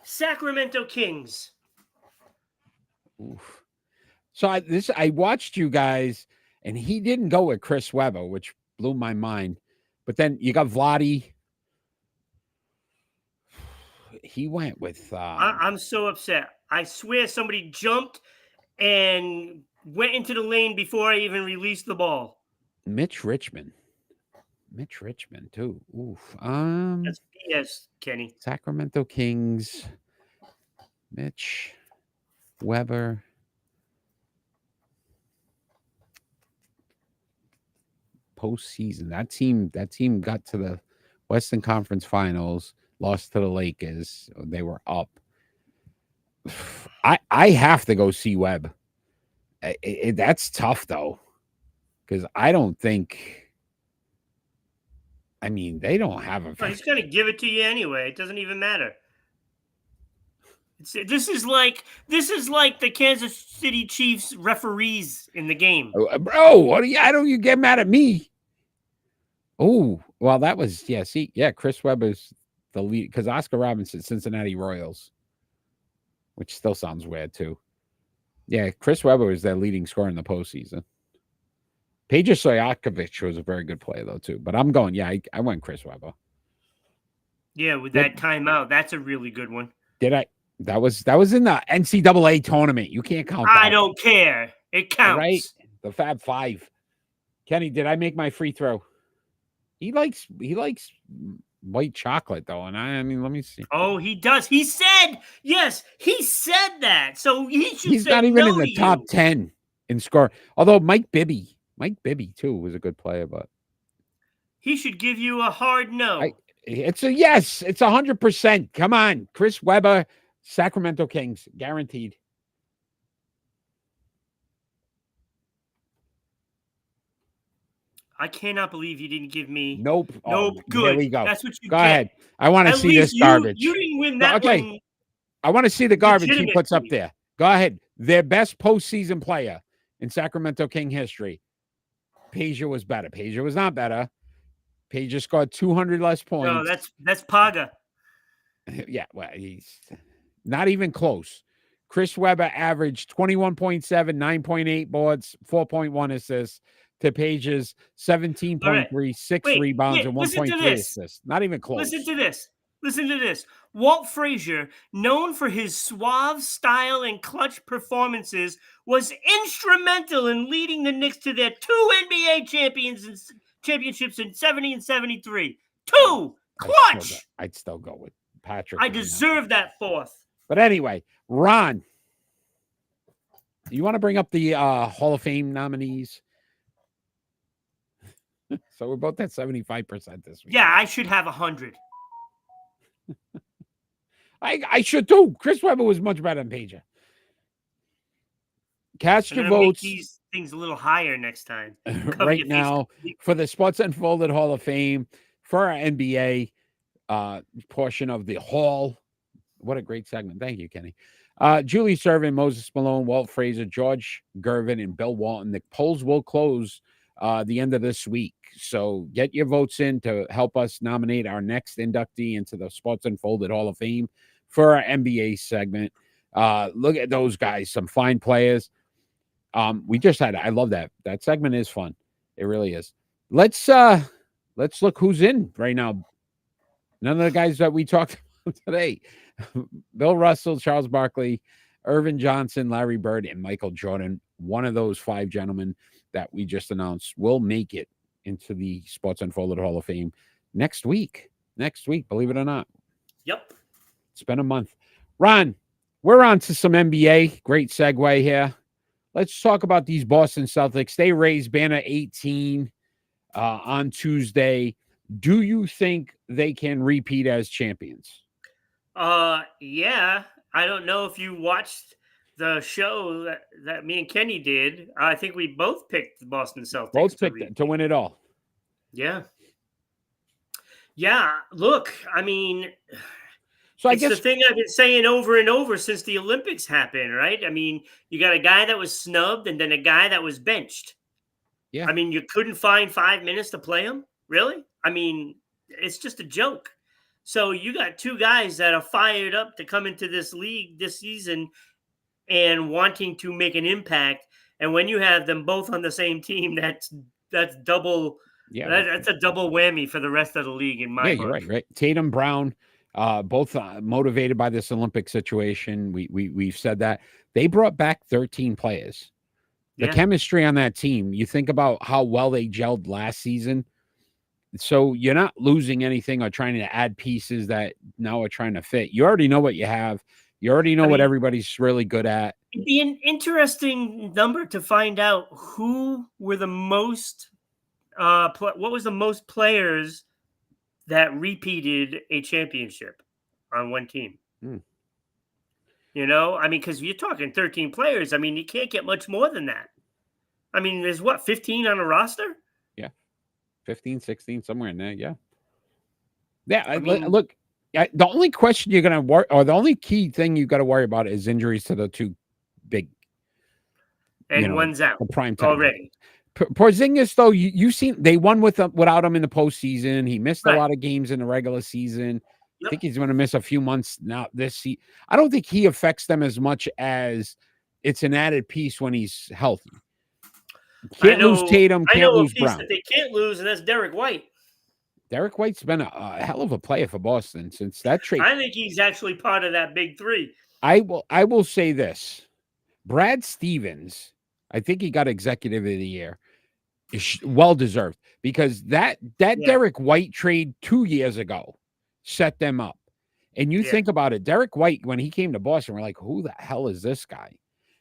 Sacramento Kings. Oof. So I watched you guys, and he didn't go with Chris Webber, which blew my mind. But then you got Vlade. He went with. I'm so upset. I swear somebody jumped and went into the lane before I even released the ball. Mitch Richmond too. Oof. That's BS, Kenny. Sacramento Kings. Mitch Weber. Postseason. That team got to the Western Conference Finals, lost to the Lakers. They were up. I have to go see Webb. That's tough though, because I don't think I mean, they don't have a. Well, he's going to give it to you anyway. It doesn't even matter. This is like the Kansas City Chiefs referees in the game. Bro, what do you? I don't you get mad at me? Oh, well, that was Chris Webber's the lead because Oscar Robinson, Cincinnati Royals, which still sounds weird too. Yeah, Chris Webber was their leading scorer in the postseason. Peja Stojakovic was a very good player though too. But I'm going. Yeah, I went Chris Webber. Yeah, with that timeout, that's a really good one. Did I? That was in the NCAA tournament. You can't count that. I don't care. It counts. Right? The Fab Five. Kenny, did I make my free throw? He likes white chocolate though, and I mean, let me see. Oh, he does. He said yes. He said that, so He's not even in the top 10 in score. Although Mike Bibby too was a good player, but he should give you a hard no. It's a yes. It's 100%. Come on, Chris Webber. Sacramento Kings, guaranteed. I cannot believe you didn't give me. Nope. Nope. Good. There we go. That's what you go get. ahead. I want to see this garbage. You didn't win that one. I want to see the garbage he puts up there. Go ahead. Their best postseason player in Sacramento King history. Peja was better. Peja was not better. Peja scored 200 less points. No, that's Paga. Yeah, well, he's not even close. Chris Webber averaged 21.7, 9.8 boards, 4.1 assists to Peja's 17.3, 6 rebounds, and 1.3 assists. Not even close. Listen to this. Walt Frazier, known for his suave style and clutch performances, was instrumental in leading the Knicks to their 2 NBA championships in 70 and 73. 2! Clutch! I'd still go with Patrick. I deserve that 4th. But anyway, Ron, you want to bring up the Hall of Fame nominees? So we're both at 75% this week. Yeah, I should have 100. I should too. Chris Webber was much better than Peja. Cast your votes. Make these things a little higher next time. Right now, for the Sports Unfolded Hall of Fame, for our NBA portion of the Hall. What a great segment. Thank you, Kenny. Julie Servin, Moses Malone, Walt Frazier, George Gervin, and Bill Walton. The polls will close the end of this week. So get your votes in to help us nominate our next inductee into the Sports Unfolded Hall of Fame for our NBA segment. Look at those guys, some fine players. We just had, I love that. That segment is fun. It really is. Let's look who's in right now. None of the guys that we talked about today. Bill Russell, Charles Barkley, Irvin Johnson, Larry Bird, and Michael Jordan. One of those 5 gentlemen that we just announced will make it into the Sports Unfolded Hall of Fame next week. Believe it or not. Yep. It's been a month. Ron, we're on to some NBA. Great segue here. Let's talk about these Boston Celtics. They raised banner 18 on Tuesday. Do you think they can repeat as champions? Yeah. I don't know if you watched the show that me and Kenny did. I think we both picked the Boston Celtics. Both picked to win it all. Yeah. Yeah. Look, I mean, so I it's guess the thing I've been saying over and over since the Olympics happened, right? I mean, you got a guy that was snubbed and then a guy that was benched. Yeah. I mean, you couldn't find 5 minutes to play him? Really? I mean, it's just a joke. So you got 2 guys that are fired up to come into this league this season and wanting to make an impact. And when you have them both on the same team, that's double. Yeah, that's a double whammy for the rest of the league in my book. You're right. Tatum, Brown, both motivated by this Olympic situation. We've said that they brought back 13 players. The chemistry on that team. You think about how well they gelled last season. So you're not losing anything or trying to add pieces that now are trying to fit. You already know what you have. You already know what everybody's really good at. It'd be an interesting number to find out who were the most, what was the most players that repeated a championship on one team. You know, I mean, because you're talking 13 players. I mean, you can't get much more than that. I mean, there's 15 on a roster? Yeah. 15, 16, somewhere in there. Yeah. Yeah, I mean, look, the only question you're going to worry, or the only key thing you got to worry about is injuries to the two big, and one's out the prime time. already. Porzingis, though, you've seen they won without him in the postseason. He missed a Right. lot of games in the regular season. I Yep. think he's going to miss a few months now this season. I don't think he affects them as much as it's an added piece when he's healthy. Can't lose Tatum, can't lose Brown. That they can't lose, and that's Derek White. Derek White's been a hell of a player for Boston since that trade. I think he's actually part of that big three. I will say this. Brad Stevens, I think he got executive of the year. Well deserved, because that Derek White trade 2 years ago set them up. And you think about it, Derek White, when he came to Boston, we're like, who the hell is this guy?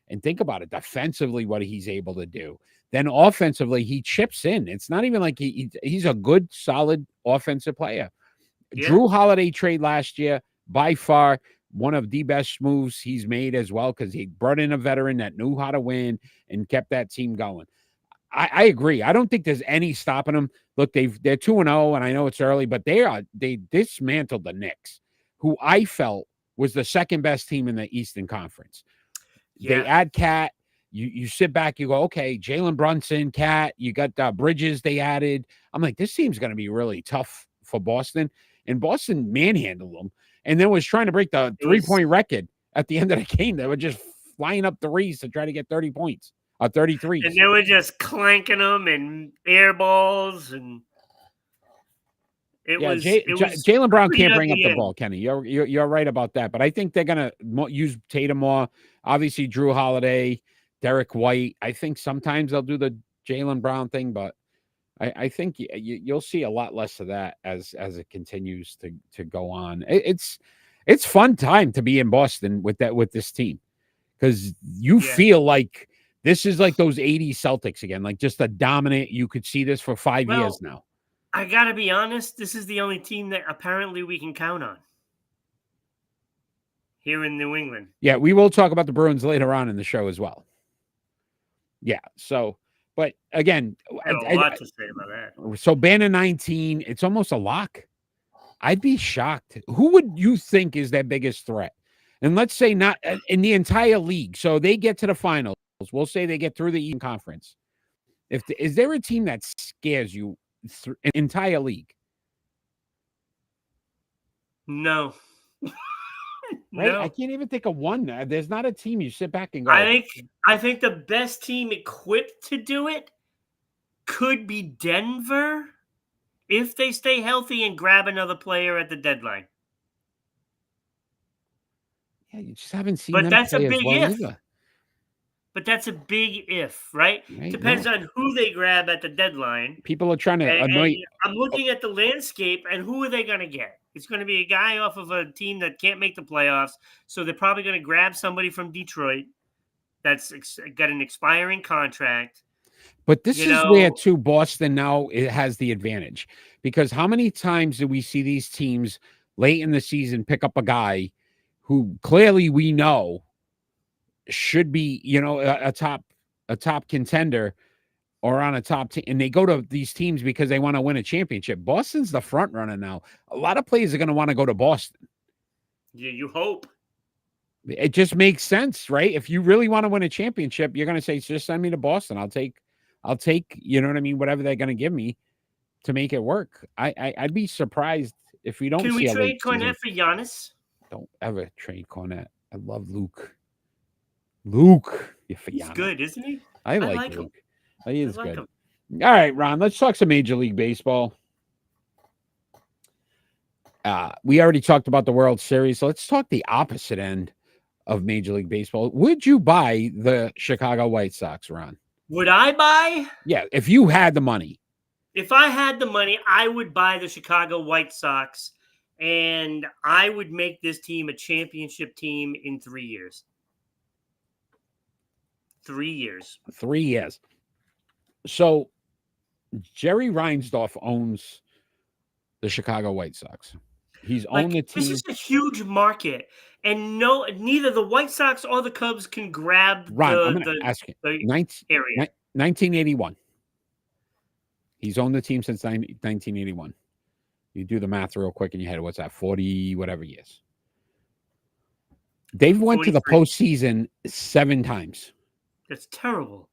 And think about it, defensively, what he's able to do. Then offensively, he chips in. It's not even like he's a good, solid offensive player. Yeah. Drew Holiday trade last year, by far one of the best moves he's made as well, because he brought in a veteran that knew how to win and kept that team going. I agree. I don't think there's any stopping them. Look, they're 2-0, and I know it's early, but they dismantled the Knicks, who I felt was the second best team in the Eastern Conference. Yeah. They add Cat. You sit back, you go, okay, Jalen Brunson, Cat, you got Bridges they added. I'm like, this team's going to be really tough for Boston. And Boston manhandled them, and then was trying to break the three-point record at the end of the game. They were just flying up threes to try to get 30 points. 33. And they were just clanking them and air balls, and Jalen Brown can't bring up the ball, Kenny. You're right about that. But I think they're gonna use Tatum more. Obviously, Drew Holiday, Derek White. I think sometimes they'll do the Jalen Brown thing, but I think you'll see a lot less of that as it continues to go on. It's fun time to be in Boston with this team, because you feel like this is like those 80s Celtics again, like just a dominant. You could see this for 5 years now. I got to be honest. This is the only team that apparently we can count on here in New England. Yeah, we will talk about the Bruins later on in the show as well. Yeah, so, but again, a lot to say about that. So Bannon 19, it's almost a lock. I'd be shocked. Who would you think is their biggest threat? And let's say not in the entire league. So they get to the finals. We'll say they get through the Eastern Conference. Is there a team that scares you in the entire league? No. Right? No. I can't even think of one. There's not a team you sit back and go. I think the best team equipped to do it could be Denver if they stay healthy and grab another player at the deadline. Yeah, you just haven't seen. But that's a big if. Either. But that's a big if, right? Depends on who they grab at the deadline. People are trying to annoy. I'm looking at the landscape, and who are they going to get? It's going to be a guy off of a team that can't make the playoffs, so they're probably going to grab somebody from Detroit that's got an expiring contract. But this is where, too, Boston now it has the advantage, because how many times do we see these teams late in the season pick up a guy who clearly we know should be, a top contender or on a top team, and they go to these teams because they want to win a championship. Boston's the front runner now. A lot of players are going to want to go to Boston. Yeah, you hope. It just makes sense, right? If you really want to win a championship, you're going to say, just send me to Boston. I'll take, you know what I mean? Whatever they're going to give me to make it work. I'd be surprised if we don't. Can we trade Cornette for Giannis? Don't ever trade Cornette. I love Luke. He's good, isn't he? I like Luke. He is good. Him. All right, Ron, let's talk some Major League Baseball. We already talked about the World Series, so let's talk the opposite end of Major League Baseball. Would you buy the Chicago White Sox, Ron? Would I buy? Yeah, if you had the money. If I had the money, I would buy the Chicago White Sox, and I would make this team a championship team in 3 years. 3 years. 3 years. So Jerry Reinsdorf owns the Chicago White Sox. He's owned the team. This is a huge market, and neither the White Sox or the Cubs can grab Ron, I'm going to ask you. Area. 1981. He's owned the team since 1981. You do the math real quick in your head. What's that? 40 whatever years. They've went to the 43. postseason 7 times. That's terrible.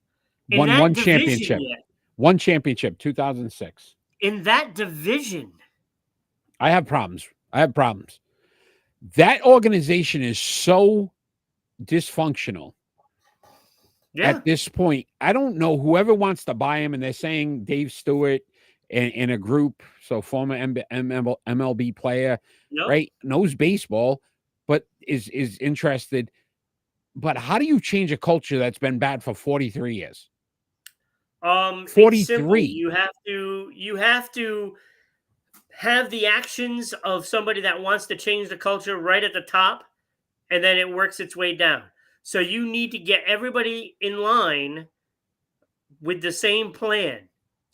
In Won that one division championship. yet. One championship, 2006. In that division. I have problems. That organization is so dysfunctional at this point. I don't know whoever wants to buy him, and they're saying Dave Stewart and a group, so former MLB player, right, knows baseball, but is interested. But how do you change a culture that's been bad for 43 years? 43. You have to have the actions of somebody that wants to change the culture right at the top, and then it works its way down. So you need to get everybody in line with the same plan.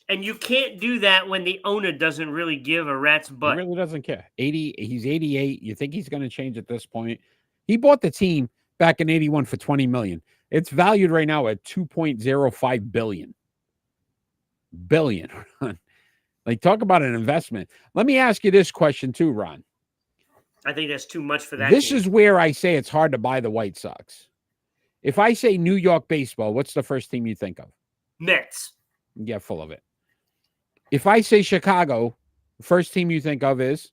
And you can't do that when the owner doesn't really give a rat's butt. He really doesn't care. He's 88. You think he's going to change at this point? He bought the team back in 81 for $20 million. It's valued right now at $2.05 billion. Like, talk about an investment. Let me ask you this question too, Ron. I think that's too much for that. This is where I say it's hard to buy the White Sox. If I say New York baseball, what's the first team you think of? Mets. Yeah, full of it. If I say Chicago, the first team you think of is?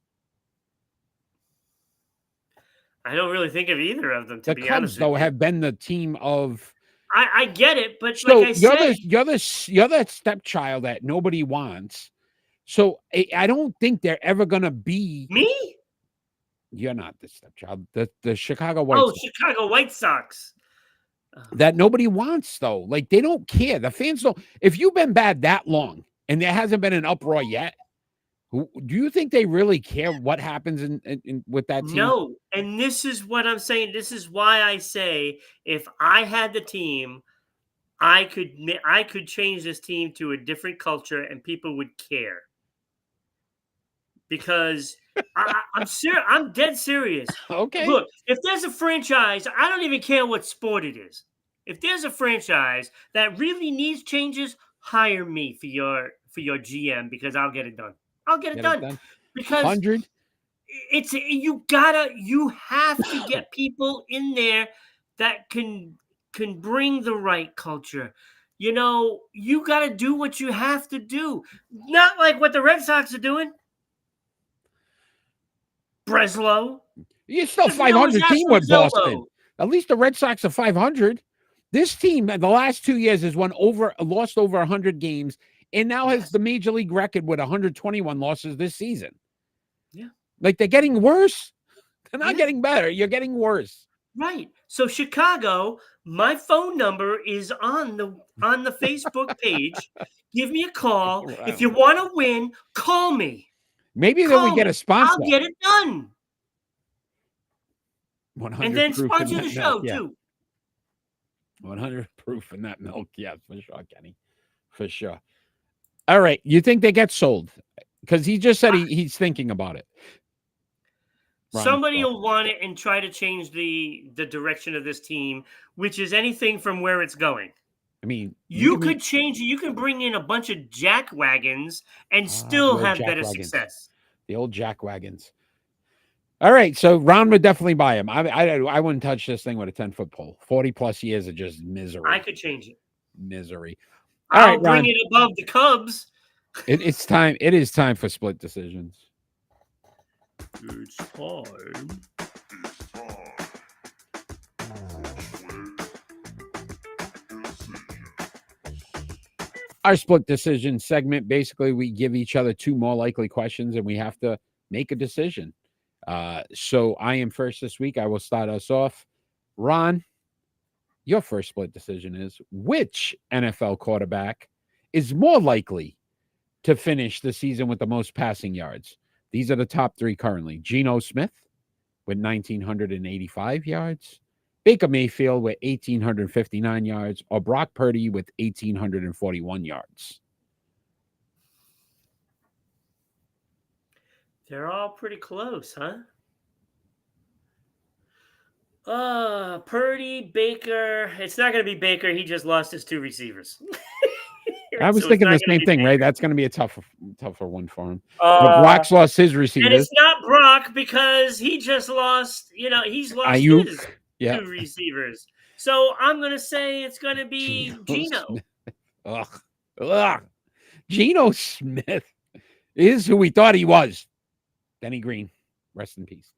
I don't really think of either of them, to be honest. The Cubs, though, have been the team of. I get it, but so like I said, you're the stepchild that nobody wants. So I don't think they're ever gonna be me. You're not the stepchild. The Chicago White Sox. Chicago White Sox. That nobody wants, though. Like, they don't care. The fans don't. If you've been bad that long and there hasn't been an uproar yet, do you think they really care what happens in with that team? No. And this is what I'm saying. This is why I say if I had the team, I could change this team to a different culture and people would care. Because I'm serious. I'm dead serious. Okay. Look, if there's a franchise, I don't even care what sport it is. If there's a franchise that really needs changes, hire me for your GM because I'll get it done. I'll get it done. Because 100. You have to get people in there that can bring the right culture. You know, you got to do what you have to do. Not like what the Red Sox are doing. Breslow. You're still 500 team with Boston. At least the Red Sox are 500. This team, the last 2 years, has lost over 100 games, and now has the major league record with 121 losses this season. Yeah. Like, they're getting worse. They're not getting better. You're getting worse. Right. So Chicago, my phone number is on the Facebook page. Give me a call. Wow. If you want to win, call me. Maybe then we get a sponsor. I'll get it done. 100 and then proof sponsor in the that show milk, yeah. too. 100 proof in that milk. Yes, for sure, Kenny. For sure. All right. You think they get sold? Because he just said he's thinking about it. Somebody will want it and try to change the direction of this team, which is anything from where it's going. I mean, you could change it. You can bring in a bunch of jack wagons and still have better success. The old jack wagons. All right, so Ron would definitely buy him. I wouldn't touch this thing with a 10-foot pole. 40+ years of just misery. I could change it. Misery. I'll bring it above the Cubs. It's time. It is time for split decisions. It's time. Our split decision segment, basically, we give each other 2 more likely questions, and we have to make a decision. So I am first this week. I will start us off. Ron, your first split decision is, which NFL quarterback is more likely to finish the season with the most passing yards? These are the top 3 currently. Geno Smith with 1,985 yards, Baker Mayfield with 1,859 yards, or Brock Purdy with 1,841 yards. They're all pretty close, huh? Purdy, Baker. It's not going to be Baker. He just lost his 2 receivers. I was so it's thinking not the gonna same be thing, Baker. right? That's going to be a tougher one for him. Uh, Brock's lost his and receivers. it's not Brock because he just lost. He's lost Ayuk. his Yeah. 2 receivers. So I'm gonna say it's gonna be Geno. Smith. Ugh. Geno Smith is who we thought he was. Denny Green. Rest in peace.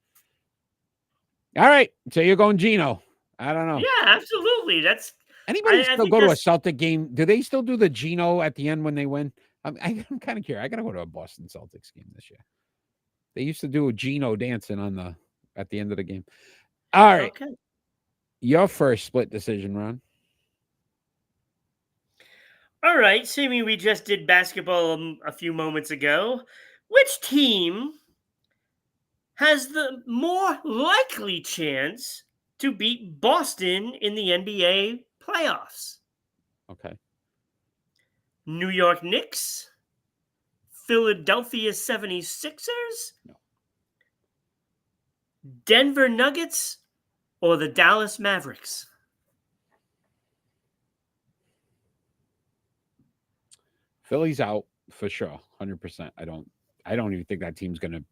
All right. So you're going Geno. I don't know. Yeah, absolutely. That's Anybody I still think go to a that's- Celtic game? Do they still do the Geno at the end when they win? I'm kind of curious. I got to go to a Boston Celtics game this year. They used to do a Geno dancing at the end of the game. All right. okay. Your first split decision, Ron. All right, seeming we just did basketball a few moments ago. Which team has the more likely chance to beat Boston in the NBA playoffs? Okay. New York Knicks, Philadelphia 76ers, No. Denver Nuggets, or the Dallas Mavericks? Philly's out for sure, 100%. I don't even think that team's going to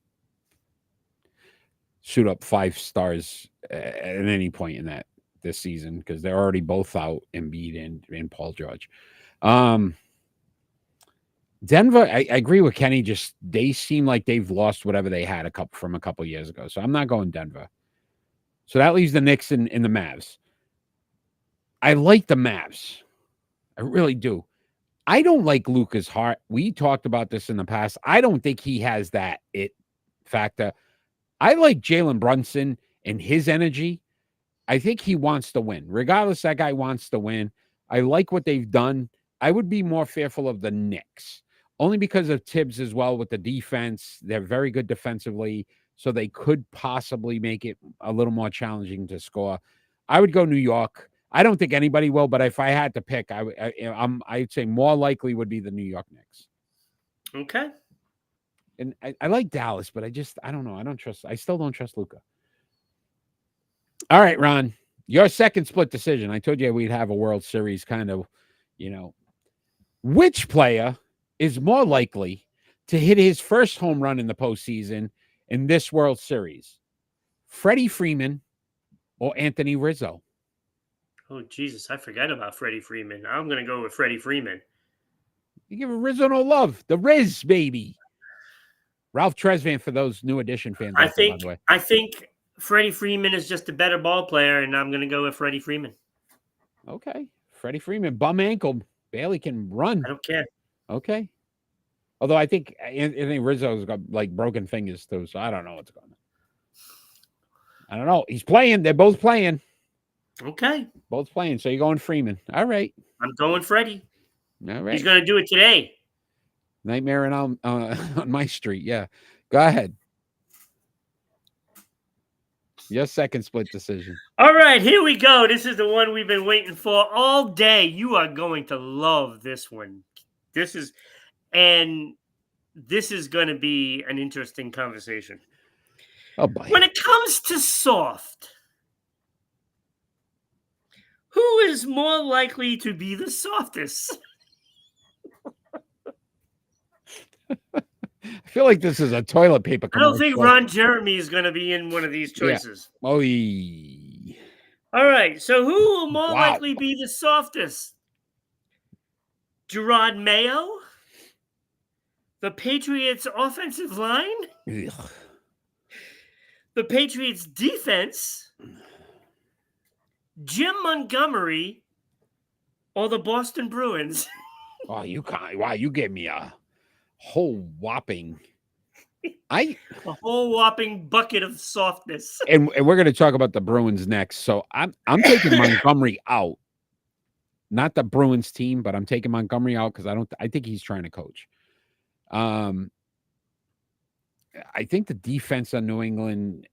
shoot up 5 stars at any point in this season because they're already both out, Embiid and Paul George. Denver, I agree with Kenny. Just they seem like they've lost whatever they had from a couple years ago. So I'm not going Denver. So that leaves the Knicks and the Mavs. I like the Mavs. I really do. I don't like Luka's heart. We talked about this in the past. I don't think he has that it factor. I like Jalen Brunson and his energy. I think he wants to win. Regardless, that guy wants to win. I like what they've done. I would be more fearful of the Knicks, only because of Tibbs as well with the defense. They're very good defensively, so they could possibly make it a little more challenging to score. I would go New York. I don't think anybody will, but if I had to pick, I'd say more likely would be the New York Knicks. Okay. And I like Dallas, but I don't know. I still don't trust Luka. All right, Ron, your second split decision. I told you we'd have a World Series kind of, which player is more likely to hit his first home run in the postseason in this World Series? Freddie Freeman or Anthony Rizzo? Oh, Jesus, I forgot about Freddie Freeman. I'm going to go with Freddie Freeman. You give Rizzo no love. The Riz, baby. Ralph Tresvant for those new edition fans. I think Freddie Freeman is just a better ball player, and I'm going to go with Freddie Freeman. Okay. Freddie Freeman, bum ankle. Barely can run. I don't care. Okay. Although I think Anthony Rizzo's got like broken fingers too, so I don't know what's going on. I don't know. He's playing. They're both playing. Okay. Both playing. So you're going Freeman. All right. I'm going Freddie. All right. He's going to do it today. Nightmare on my street. Yeah. Go ahead. Your second split decision. All right, here we go. This is the one we've been waiting for all day. You are going to love this one. This is going to be an interesting conversation. Oh boy. When it comes to soft, who is more likely to be the softest? I feel like this is a toilet paper I don't think commercial. Ron Jeremy is going to be in one of these choices. Yeah. Oh, All right, so who will more likely be the softest? Gerard Mayo? The Patriots' offensive line? Ugh. The Patriots' defense? Jim Montgomery? Or the Boston Bruins? Oh, you can't. Wow, you gave me a whole whopping. A whole whopping bucket of softness. And we're going to talk about the Bruins next. So I'm taking Montgomery out. Not the Bruins team, but I'm taking Montgomery out because I think he's trying to coach. I think the defense on New England.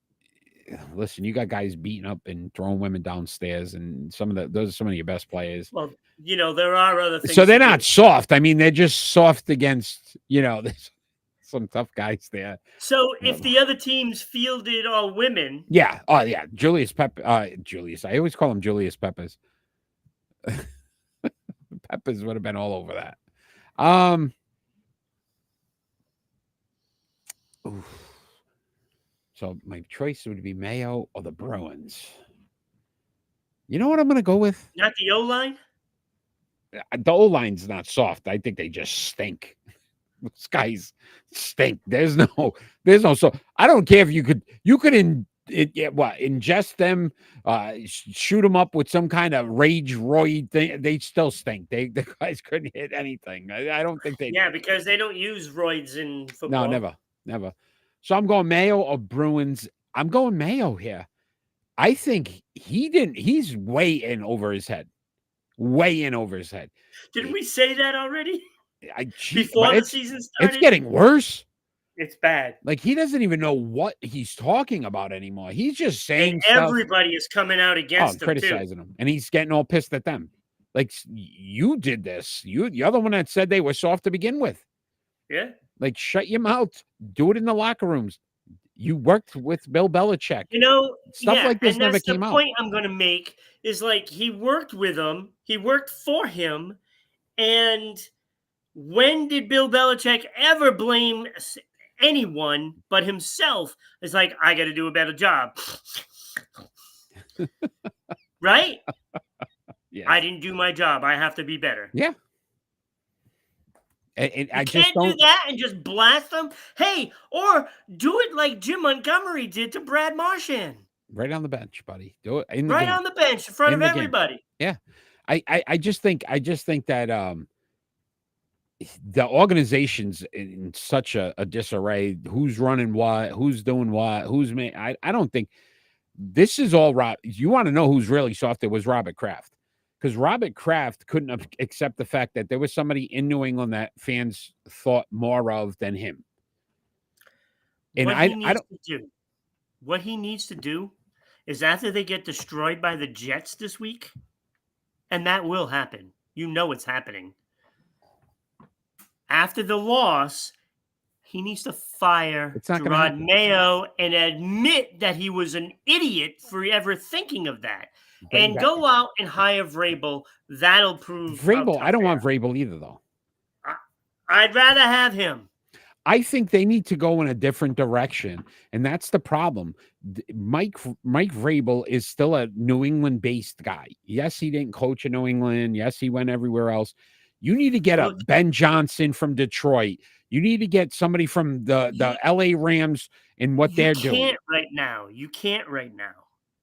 Listen, you got guys beating up and throwing women downstairs, and those are some of your best players. Well, there are other things. So they're not soft. I mean, they're just soft against, there's some tough guys there. So if the other teams fielded all women. Yeah. Oh, yeah. Julius. I always call him Julius Peppers. Peppers would have been all over that. Oof. So my choice would be Mayo or the Bruins. You know what I'm going to go with? Not the O-line? The O-line's not soft. I think they just stink. Those guys stink. There's no. So I don't care if you could ingest them, shoot them up with some kind of rage roid thing. They still stink. The guys couldn't hit anything. I don't think they. Yeah, because they don't use roids in football. No, never. So I'm going Mayo or Bruins. I'm going Mayo here. I think he's way in over his head. Way in over his head. Did we say that already? Before the season started? It's getting worse. It's bad. Like, he doesn't even know what he's talking about anymore. He's just saying stuff. Everybody is coming out against him, criticizing him. And he's getting all pissed at them. Like, you did this. You're the other one that said they were soft to begin with. Yeah. Like, shut your mouth. Do it in the locker rooms. You worked with Bill Belichick. Stuff like this never came out. The point I'm going to make is, like, he worked with him. He worked for him. And when did Bill Belichick ever blame anyone but himself? It's like, I got to do a better job. Right? Yeah. I didn't do my job. I have to be better. Yeah. I can't do that and just blast them. Hey, or do it like Jim Montgomery did to Brad Marchand. Right on the bench, buddy. Do it right on the bench in front of everybody. Game. Yeah. I just think that the organization's in such a disarray. Who's running what? Who's doing what? Who's me? I don't think this is all right. You want to know who's really soft? It was Robert Kraft. Because Robert Kraft couldn't accept the fact that there was somebody in New England that fans thought more of than him. And what he needs to do is, after they get destroyed by the Jets this week, and that will happen. You know it's happening. After the loss, he needs to fire Gerard Mayo and admit that he was an idiot for ever thinking of that. And go out and hire Vrabel. That'll prove Vrabel. I don't want Vrabel either, though. I'd rather have him. I think they need to go in a different direction, and that's the problem. Mike Vrabel is still a New England-based guy. Yes, he didn't coach in New England. Yes, he went everywhere else. You need to get a Ben Johnson from Detroit. You need to get somebody from the LA Rams and what they're doing. You can't right now.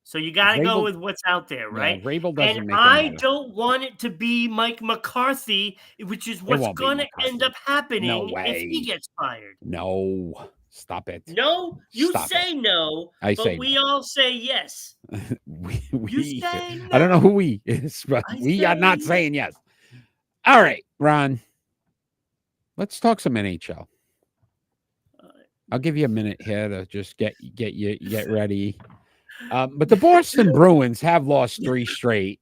So you got to go with what's out there, right? Yeah, Vrabel doesn't and make I don't want it to be Mike McCarthy, which is what's going to end up happening if he gets fired. No, stop it. No, you say no, but we all say yes. You say no. I don't know who we is, but we are not saying yes. All right, Ron. Let's talk some NHL. I'll give you a minute here to just get ready. But the Boston Bruins have lost 3 straight.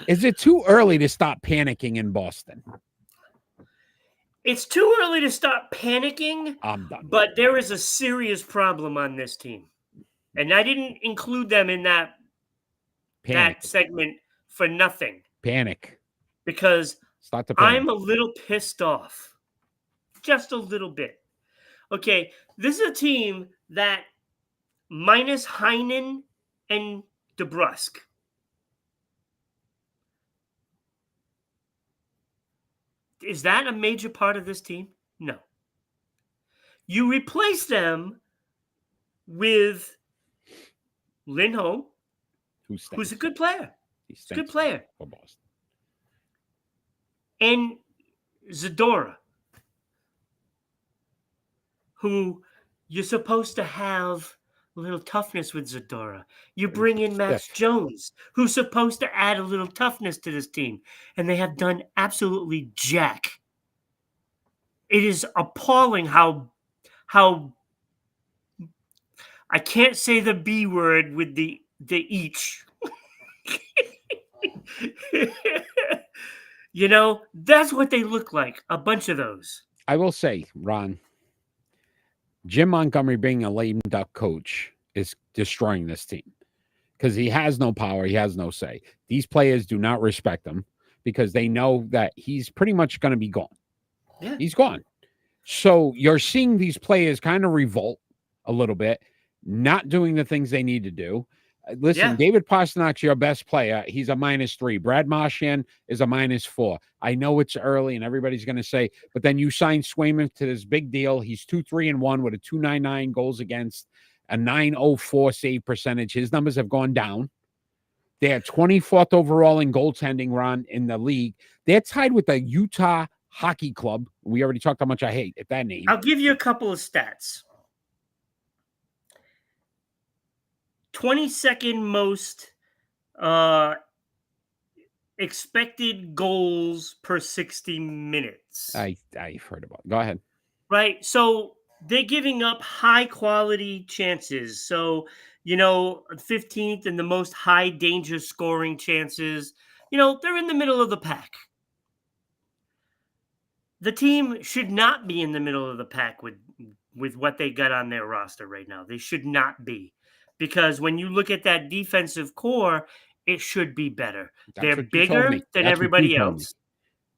Is it too early to stop panicking in Boston? It's too early to stop panicking. I'm done. But there is a serious problem on this team. And I didn't include them in that segment for nothing. Panic. Because Start to panic. I'm a little pissed off. Just a little bit. Okay, this is a team that minus Heinen and DeBrusk. Is that a major part of this team? No. You replace them with Lindholm, who's a good player. He's a good player. For Boston. And Zadora, who you're supposed to have a little toughness with Zadora. You bring in Max Jones, who's supposed to add a little toughness to this team, and they have done absolutely jack. It is appalling how I can't say the B word with the each. You know, that's what they look like, a bunch of those. I will say, Ron, Jim Montgomery being a lame duck coach is destroying this team because he has no power. He has no say. These players do not respect him because they know that he's pretty much going to be gone. Yeah. He's gone. So you're seeing these players kind of revolt a little bit, not doing the things they need to do. Listen, Yeah. David Pasternak's your best player. He's a -3. Brad Marchand is a -4. I know it's early and everybody's going to say, but then you signed Swayman to this big deal. He's 2-3-1 with a 2.99 goals against, a 9.04 save percentage. His numbers have gone down. They're 24th overall in goaltending, Ron, in the league. They're tied with the Utah Hockey Club. We already talked how much I hate that name. I'll give you a couple of stats. 22nd most expected goals per 60 minutes. I've heard about it. Go ahead. Right. So they're giving up high quality chances. So, 15th and the most high danger scoring chances. They're in the middle of the pack. The team should not be in the middle of the pack with what they got on their roster right now. They should not be. Because when you look at that defensive core, it should be better. They're bigger than everybody else.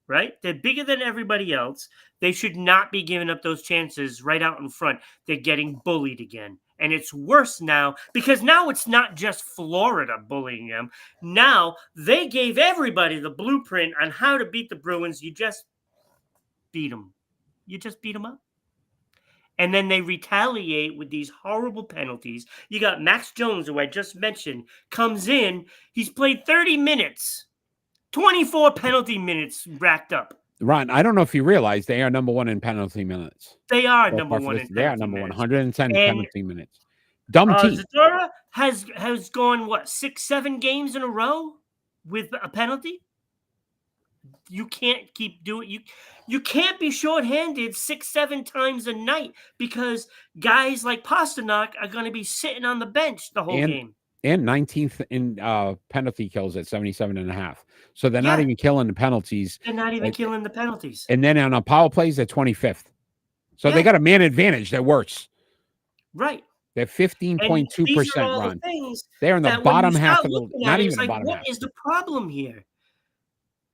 Right? They're bigger than everybody else. They should not be giving up those chances right out in front. They're getting bullied again. And it's worse now because now it's not just Florida bullying them. Now they gave everybody the blueprint on how to beat the Bruins. You just beat them. You just beat them up. And then they retaliate with these horrible penalties. You got Max Jones, who I just mentioned, comes in. He's played 30 minutes. 24 penalty minutes racked up. Ron, I don't know if you realize they are number one in penalty minutes. They are number one in penalty minutes. They are number 110 penalty minutes. Dumb team. Zadora has gone, 6-7 games in a row with a penalty? You can't keep doing you can't be shorthanded 6-7 times a night because guys like Pastrnak are going to be sitting on the bench the whole game. And 19th in penalty kills at 77.5. So they're not even killing the penalties. They're not even killing the penalties. And then on a power plays, they're 25th. So they got a man advantage. They're worse. Right. They're 15.2%, Ron. They're in the bottom half of the not even the bottom half. What is the problem here?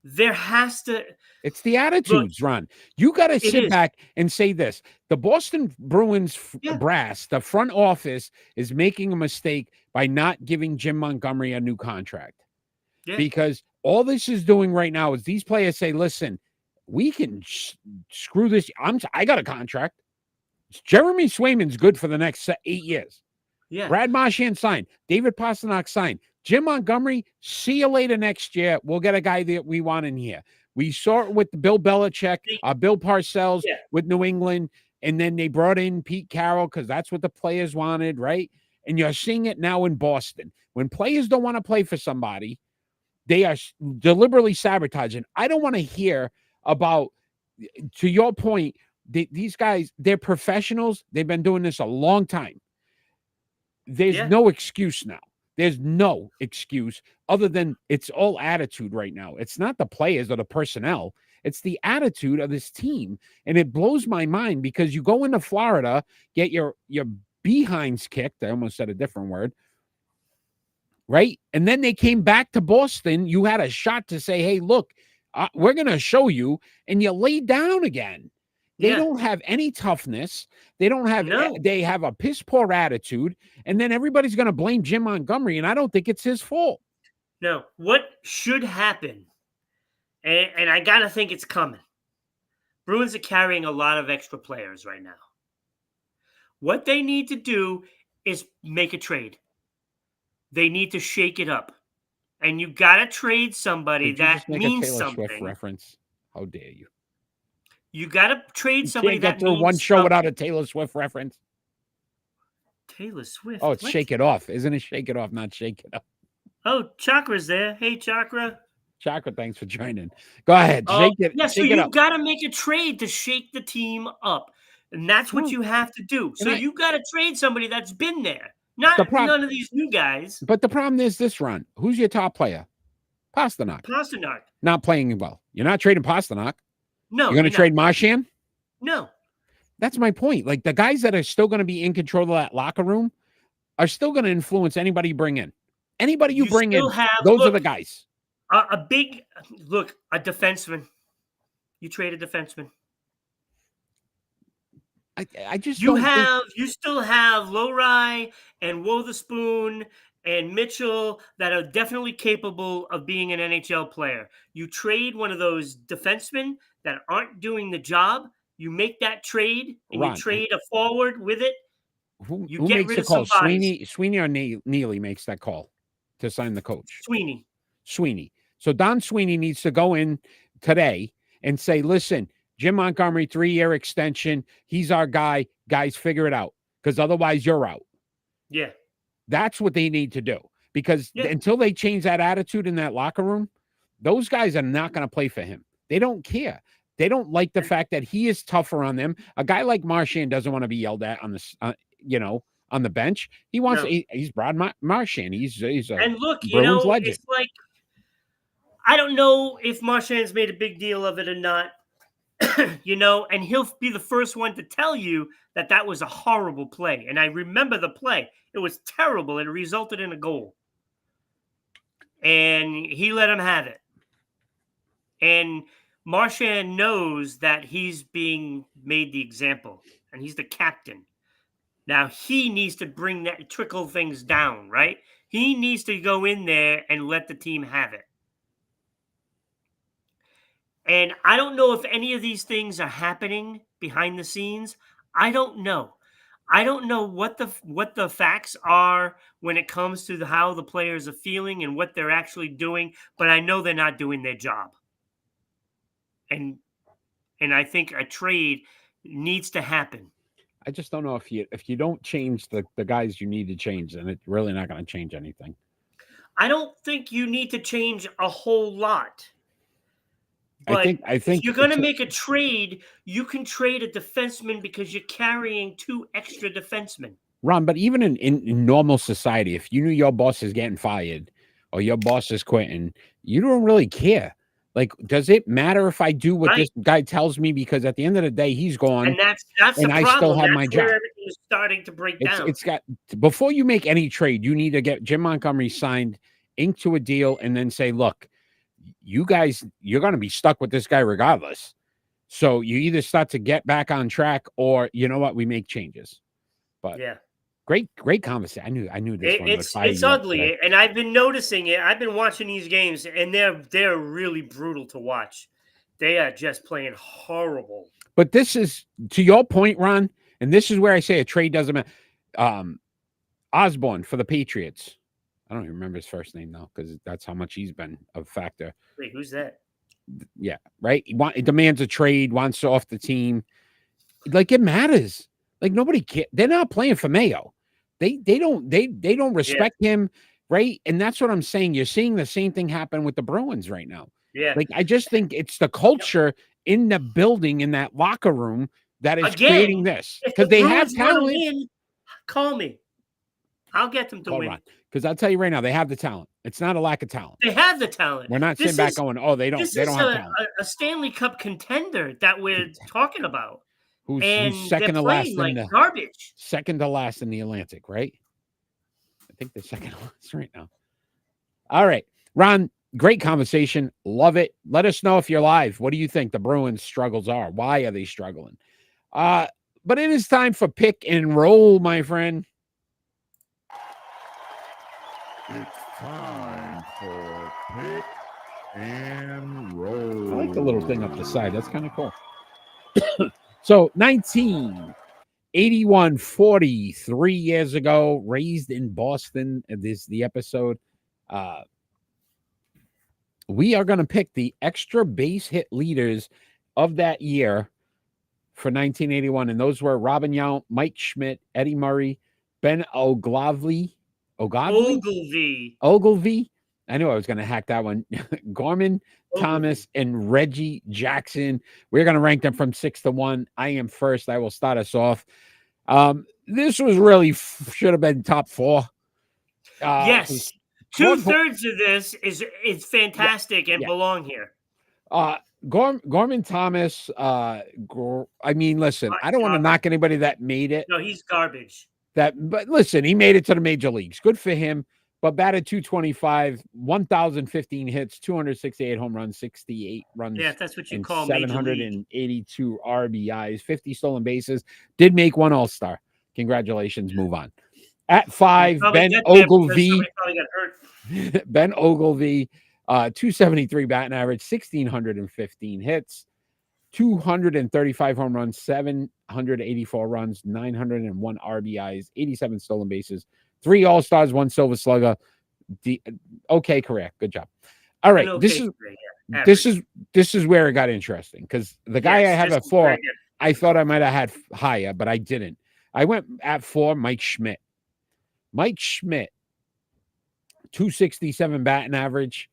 There has to. It's the attitudes, Ron. You got to sit back and say this. The Boston Bruins brass, the front office, is making a mistake by not giving Jim Montgomery a new contract. Yeah. Because all this is doing right now is these players say, listen, we can screw this. I got a contract. Jeremy Swayman's good for the next 8 years. Yeah. Brad Marchand signed. David Pastrnak signed. Jim Montgomery, see you later next year. We'll get a guy that we want in here. We saw it with Bill Belichick, Bill Parcells with New England, and then they brought in Pete Carroll because that's what the players wanted, right? And you're seeing it now in Boston. When players don't want to play for somebody, they are deliberately sabotaging. I don't want to hear about, to your point, these guys, they're professionals. They've been doing this a long time. There's no excuse now. There's no excuse other than it's all attitude right now. It's not the players or the personnel. It's the attitude of this team. And it blows my mind because you go into Florida, get your behinds kicked. I almost said a different word. Right? And then they came back to Boston. You had a shot to say, hey, look, we're going to show you. And you laid down again. They don't have any toughness. They don't have, they have a piss poor attitude. And then everybody's going to blame Jim Montgomery. And I don't think it's his fault. No, what should happen, and I got to think it's coming. Bruins are carrying a lot of extra players right now. What they need to do is make a trade. They need to shake it up. And you got to trade somebody that means something. Swift reference. How dare you? You got to trade somebody that means one show without a Taylor Swift reference. Taylor Swift? Oh, it's Shake It Off. Isn't it Shake It Off, not Shake It Up? Oh, Chakra's there. Hey, Chakra. Chakra, thanks for joining. Go ahead. Shake it. Yeah, so you got to make a trade to shake the team up. And that's what you have to do. So you got to trade somebody that's been there. Not none of these new guys. But the problem is this, Ron. Who's your top player? Pastrnak. Pastrnak. Not playing well. You're not trading Pastrnak. No. You're going to trade Marchand? No. That's my point. Like, the guys that are still going to be in control of that locker room are still going to influence anybody you bring in. Anybody you bring in, those are the guys. A defenseman. You trade a defenseman. I just don't think You still have Lowry and Wotherspoon and Mitchell that are definitely capable of being an NHL player. You trade one of those defensemen that aren't doing the job. You make that trade and you Ron, trade a forward with it. You who get makes rid the of some call? bodies. Sweeney or Neely makes that call to sign the coach. Sweeney. So Don Sweeney needs to go in today and say, listen, Jim Montgomery, 3-year extension. He's our guy. Guys, figure it out, because otherwise you're out. Yeah. That's what they need to do, because Yeah. until they change that attitude in that locker room, those guys are not going to play for him. They don't care. They don't like the fact that he is tougher on them. A guy like Marchand doesn't want to be yelled at on the, on the bench. He wants. No. He's Brad Marchand. He's a And look, Bruins legend. it's like, I don't know if Marchand's made a big deal of it or not, and he'll be the first one to tell you that that was a horrible play. And I remember the play. It was terrible. It resulted in a goal. And he let him have it. And Marchand knows that he's being made the example, and he's the captain. Now he needs to trickle things down, right? He needs to go in there and let the team have it. And I don't know if any of these things are happening behind the scenes. I don't know. I don't know what the facts are when it comes to how the players are feeling and what they're actually doing, but I know they're not doing their job. And I think a trade needs to happen. I just don't know if you don't change the guys you need to change, then it's really not going to change anything. I don't think you need to change a whole lot. But I think if you're going to make a trade, you can trade a defenseman because you're carrying 2 extra defensemen. Ron, but even in normal society, if you knew your boss is getting fired or your boss is quitting, you don't really care. Like, does it matter if I do what this guy tells me? Because at the end of the day, he's gone, and that's and the I problem. still have that's my job. Everything is starting to break down. It's got, before you make any trade, you need to get Jim Montgomery signed into a deal, and then say, look, you guys, you're going to be stuck with this guy regardless. So you either start to get back on track, or you know what, we make changes. But yeah. Great conversation. I knew this one. It's ugly, and I've been noticing it. I've been watching these games, and they're really brutal to watch. They are just playing horrible. But this is, to your point, Ron, and this is where I say a trade doesn't matter. Osborne for the Patriots. I don't even remember his first name though, because that's how much he's been a factor. Wait, who's that? Yeah, right. He demands a trade, wants off the team. Like, it matters. Like, nobody cares. They're not playing for Mayo. They don't respect him, right? And that's what I'm saying. You're seeing the same thing happen with the Bruins right now. Yeah. Like, I just think it's the culture in the building, in that locker room, that is creating this. Because they have talent. Call me. I'll get them to win. Because I'll tell you right now, they have the talent. It's not a lack of talent. They have the talent. We're not sitting back going, oh, they don't have talent. A Stanley Cup contender that we're talking about. Who's second to last like garbage. Second to last in the Atlantic, right? I think they're second to last right now. All right. Ron, great conversation. Love it. Let us know if you're live. What do you think the Bruins' struggles are? Why are they struggling? But it is time for pick and roll, my friend. It's time for pick and roll. I like the little thing up the side. That's kind of cool. So 1981, 43 years ago, raised in Boston. This is the episode. We are going to pick the extra base hit leaders of that year for 1981. And those were Robin Yount, Mike Schmidt, Eddie Murray, Ben Ogilvy. I knew I was going to hack that one. Gorman Thomas and Reggie Jackson. We're going to rank them from 6 to 1. I am first. I will start us off. This was really should have been top 4. Yes. 2/3 of this is fantastic and belong here. Gorman Thomas. I mean, listen, I don't want to knock anybody that made it. No, he's garbage. But listen, he made it to the major leagues. Good for him. but batted 225, 1,015 hits, 268 home runs, 68 runs, Yeah, if that's what you and call Major League. 782 RBIs, 50 stolen bases. Did make one All-Star. Congratulations. Move on. At 5, Ben Ogilvy. Probably got hurt. Ben Ogilvy, 273 batting average, 1,615 hits, 235 home runs, 784 runs, 901 RBIs, 87 stolen bases, 3 All-Stars, 1 Silver Slugger. Okay, correct. Good job. All right, this is where it got interesting because the guy I have at 4, I thought I might have had higher, but I didn't. I went at 4, Mike Schmidt. Mike Schmidt, 267 batting average,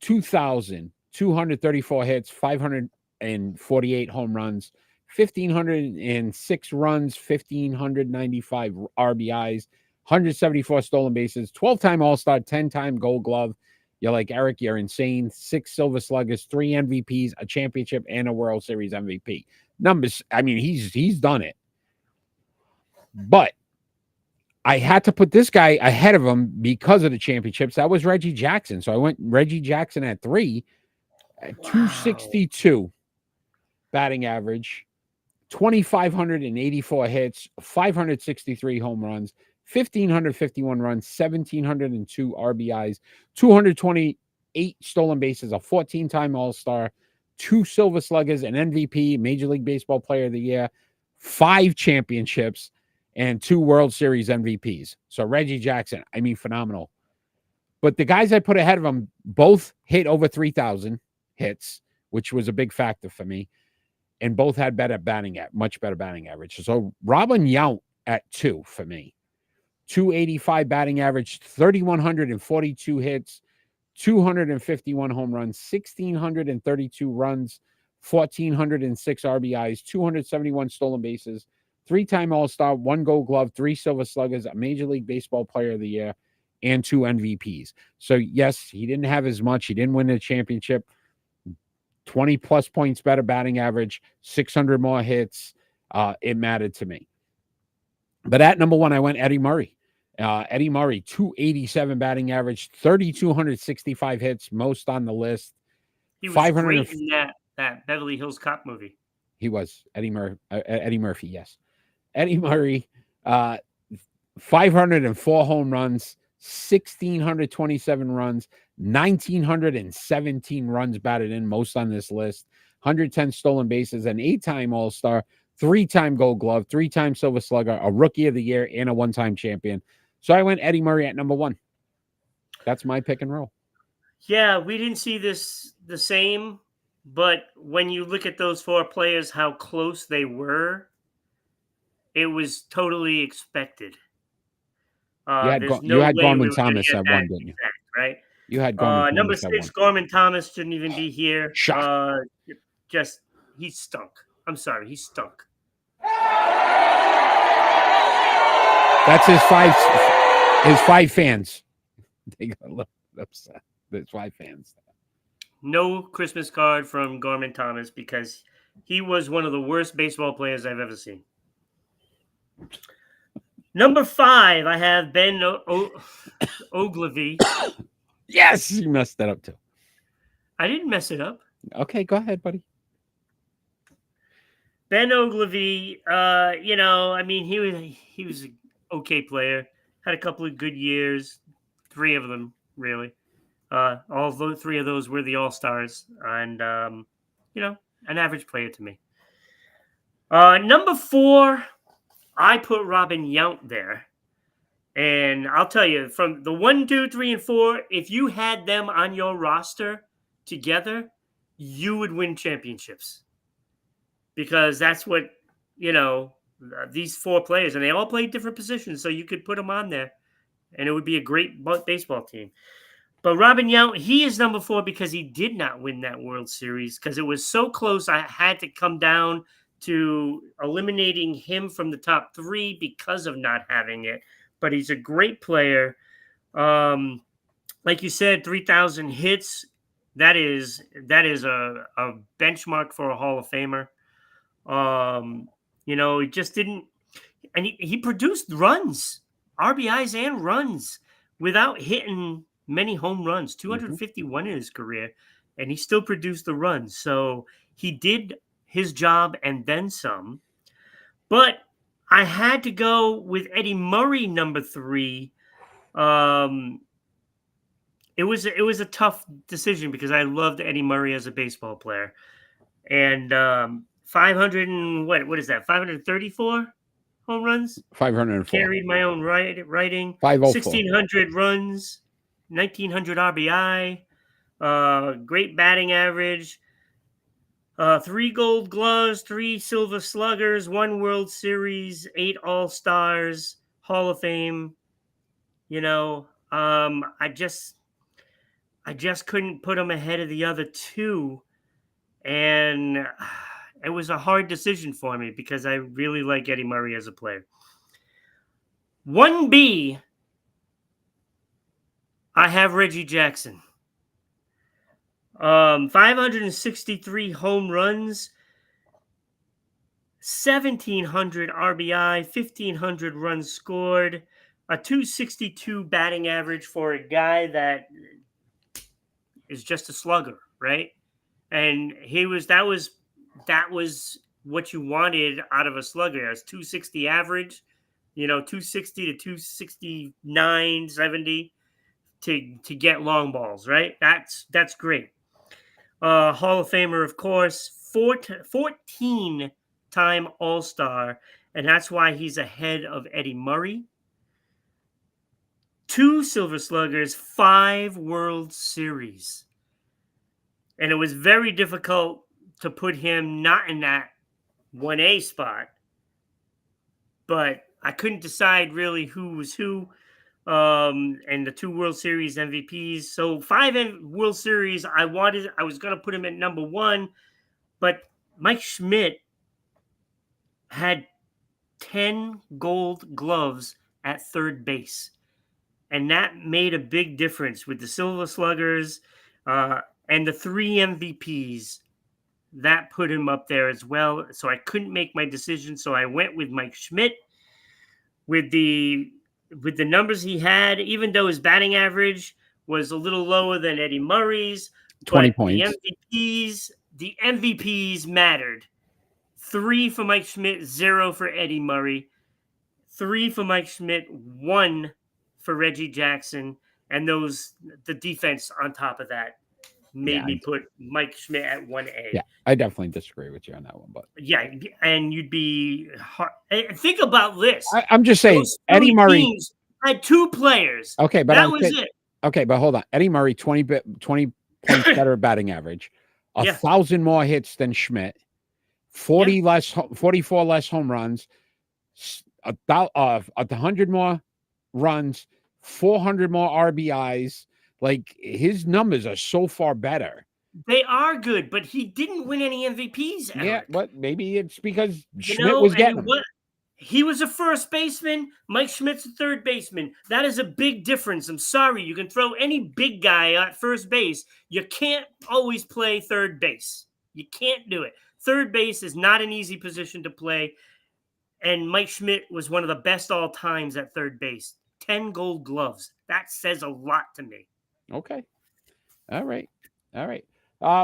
2,234 hits, 548 home runs, 1,506 runs, 1,595 RBIs, 174 stolen bases, 12-time All-Star, 10-time Gold Glove. You're like, Eric, you're insane. 6 Silver Sluggers, 3 MVPs, a championship, and a World Series MVP. Numbers, I mean, he's done it. But I had to put this guy ahead of him because of the championships. That was Reggie Jackson. So I went Reggie Jackson at 3, at 262 batting average, 2,584 hits, 563 home runs, 1,551 runs, 1,702 RBIs, 228 stolen bases, a 14-time All-Star, 2 Silver Sluggers, an MVP, Major League Baseball Player of the Year, 5 championships, and 2 World Series MVPs. So Reggie Jackson, I mean, phenomenal. But the guys I put ahead of him both hit over 3,000 hits, which was a big factor for me, and both had much better batting average. So Robin Yount at 2 for me. 285 batting average, 3,142 hits, 251 home runs, 1,632 runs, 1,406 RBIs, 271 stolen bases, 3-time All-Star, 1 Gold Glove, 3 Silver Sluggers, a Major League Baseball Player of the Year, and 2 MVPs. So, yes, he didn't have as much. He didn't win the championship. 20-plus points better batting average, 600 more hits. It mattered to me. But at number 1, I went Eddie Murray. Eddie Murray, 287 batting average, 3,265 hits, most on the list. He was great in that Beverly Hills Cop movie. He was Eddie Murphy, yes. Eddie Murray, 504 home runs, 1,627 runs, 1,917 runs batted in, most on this list, 110 stolen bases, an 8-time All-Star, 3-time Gold Glove, 3-time Silver Slugger, a Rookie of the Year, and a 1-time champion. So I went Eddie Murray at number 1. That's my pick and roll. Yeah, we didn't see this the same, but when you look at those 4 players, how close they were, it was totally expected. You had Gorman Thomas at 1, didn't you? Right? You had Gorman number Thomas 6, Gorman Thomas shouldn't even be here. Shot. He stunk. I'm sorry, he stunk. That's his 5 fans. They got a little upset. There's 5 fans. No Christmas card from Gorman Thomas because he was one of the worst baseball players I've ever seen. Number 5, I have Ben Ogilvy. Yes, you messed that up too. I didn't mess it up. Okay, go ahead, buddy. Ben Ogilvy, I mean, he was an okay player. Had a couple of good years, 3 of them really. All 3 of those were the All-Stars, and an average player to me. Number 4, I put Robin Yount there, and I'll tell you, from the 1, 2, 3, and 4, if you had them on your roster together, you would win championships. Because that's what, these 4 players, and they all played different positions, so you could put them on there, and it would be a great baseball team. But Robin Yount, he is number 4 because he did not win that World Series, because it was so close. I had to come down to eliminating him from the top 3 because of not having it. But he's a great player. Like you said, 3,000 hits. That is a benchmark for a Hall of Famer. He just didn't, and he produced runs, RBIs and runs without hitting many home runs, 251 in his career, and he still produced the runs. So he did his job and then some. But I had to go with Eddie Murray, number 3. It was a tough decision because I loved Eddie Murray as a baseball player, and 500 and what is that? 534 home runs. 504. Carried my own writing. 504. 1,600 runs, 1,900 RBI, great batting average, 3 Gold Gloves, 3 Silver Sluggers, 1 World Series, 8 All-Stars, Hall of Fame. I just couldn't put him ahead of the other 2, and it was a hard decision for me because I really like Eddie Murray as a player. 1B, I have Reggie Jackson. 563 home runs, 1,700 RBI, 1,500 runs scored, a 262 batting average for a guy that is just a slugger, right? And that was what you wanted out of a slugger. It was 260 average, 260 to 269, 70 to get long balls, right? That's great. Hall of Famer, of course, 14-time All-Star, and that's why he's ahead of Eddie Murray. 2 Silver Sluggers, 5 World Series. And it was very difficult to put him not in that 1A spot, but I couldn't decide really who was who. And the 2 World Series MVPs. So 5 World Series, I was going to put him at number 1, but Mike Schmidt had 10 Gold Gloves at third base. And that made a big difference with the Silver Sluggers and the 3 MVPs. That put him up there as well. So I couldn't make my decision. So I went with Mike Schmidt with the numbers he had, even though his batting average was a little lower than Eddie Murray's. 20 points. The MVPs mattered. 3 for Mike Schmidt, 0 for Eddie Murray. 3 for Mike Schmidt, 1 for Reggie Jackson. And the defense on top of that made me put Mike Schmidt at 1A. Yeah, I definitely disagree with you on that one. But yeah, and you'd be hard. Think about this. I'm just saying, Eddie Murray had 2 players. Okay, but that was it. Okay, but hold on. Eddie Murray, 20 points better batting average, 1,000 more hits than Schmidt, 44 less home runs, 100 more runs, 400 more RBIs. Like, his numbers are so far better. They are good, but he didn't win any MVPs, Eric. Yeah, but maybe it's because Schmidt was getting them. He was a first baseman. Mike Schmidt's a third baseman. That is a big difference. I'm sorry. You can throw any big guy at first base. You can't always play third base. You can't do it. Third base is not an easy position to play. And Mike Schmidt was one of the best all times at third base. 10 Gold Gloves. That says a lot to me. Okay. All right.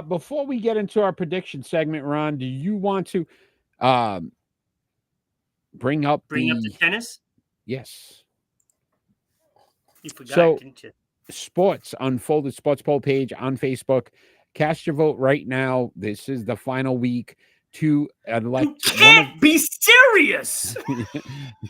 Before we get into our prediction segment, Ron, do you want to bring up the tennis? Yes. You forgot, didn't you? Sports Unfolded Sports Poll page on Facebook. Cast your vote right now. This is the final week to elect. You can't be serious.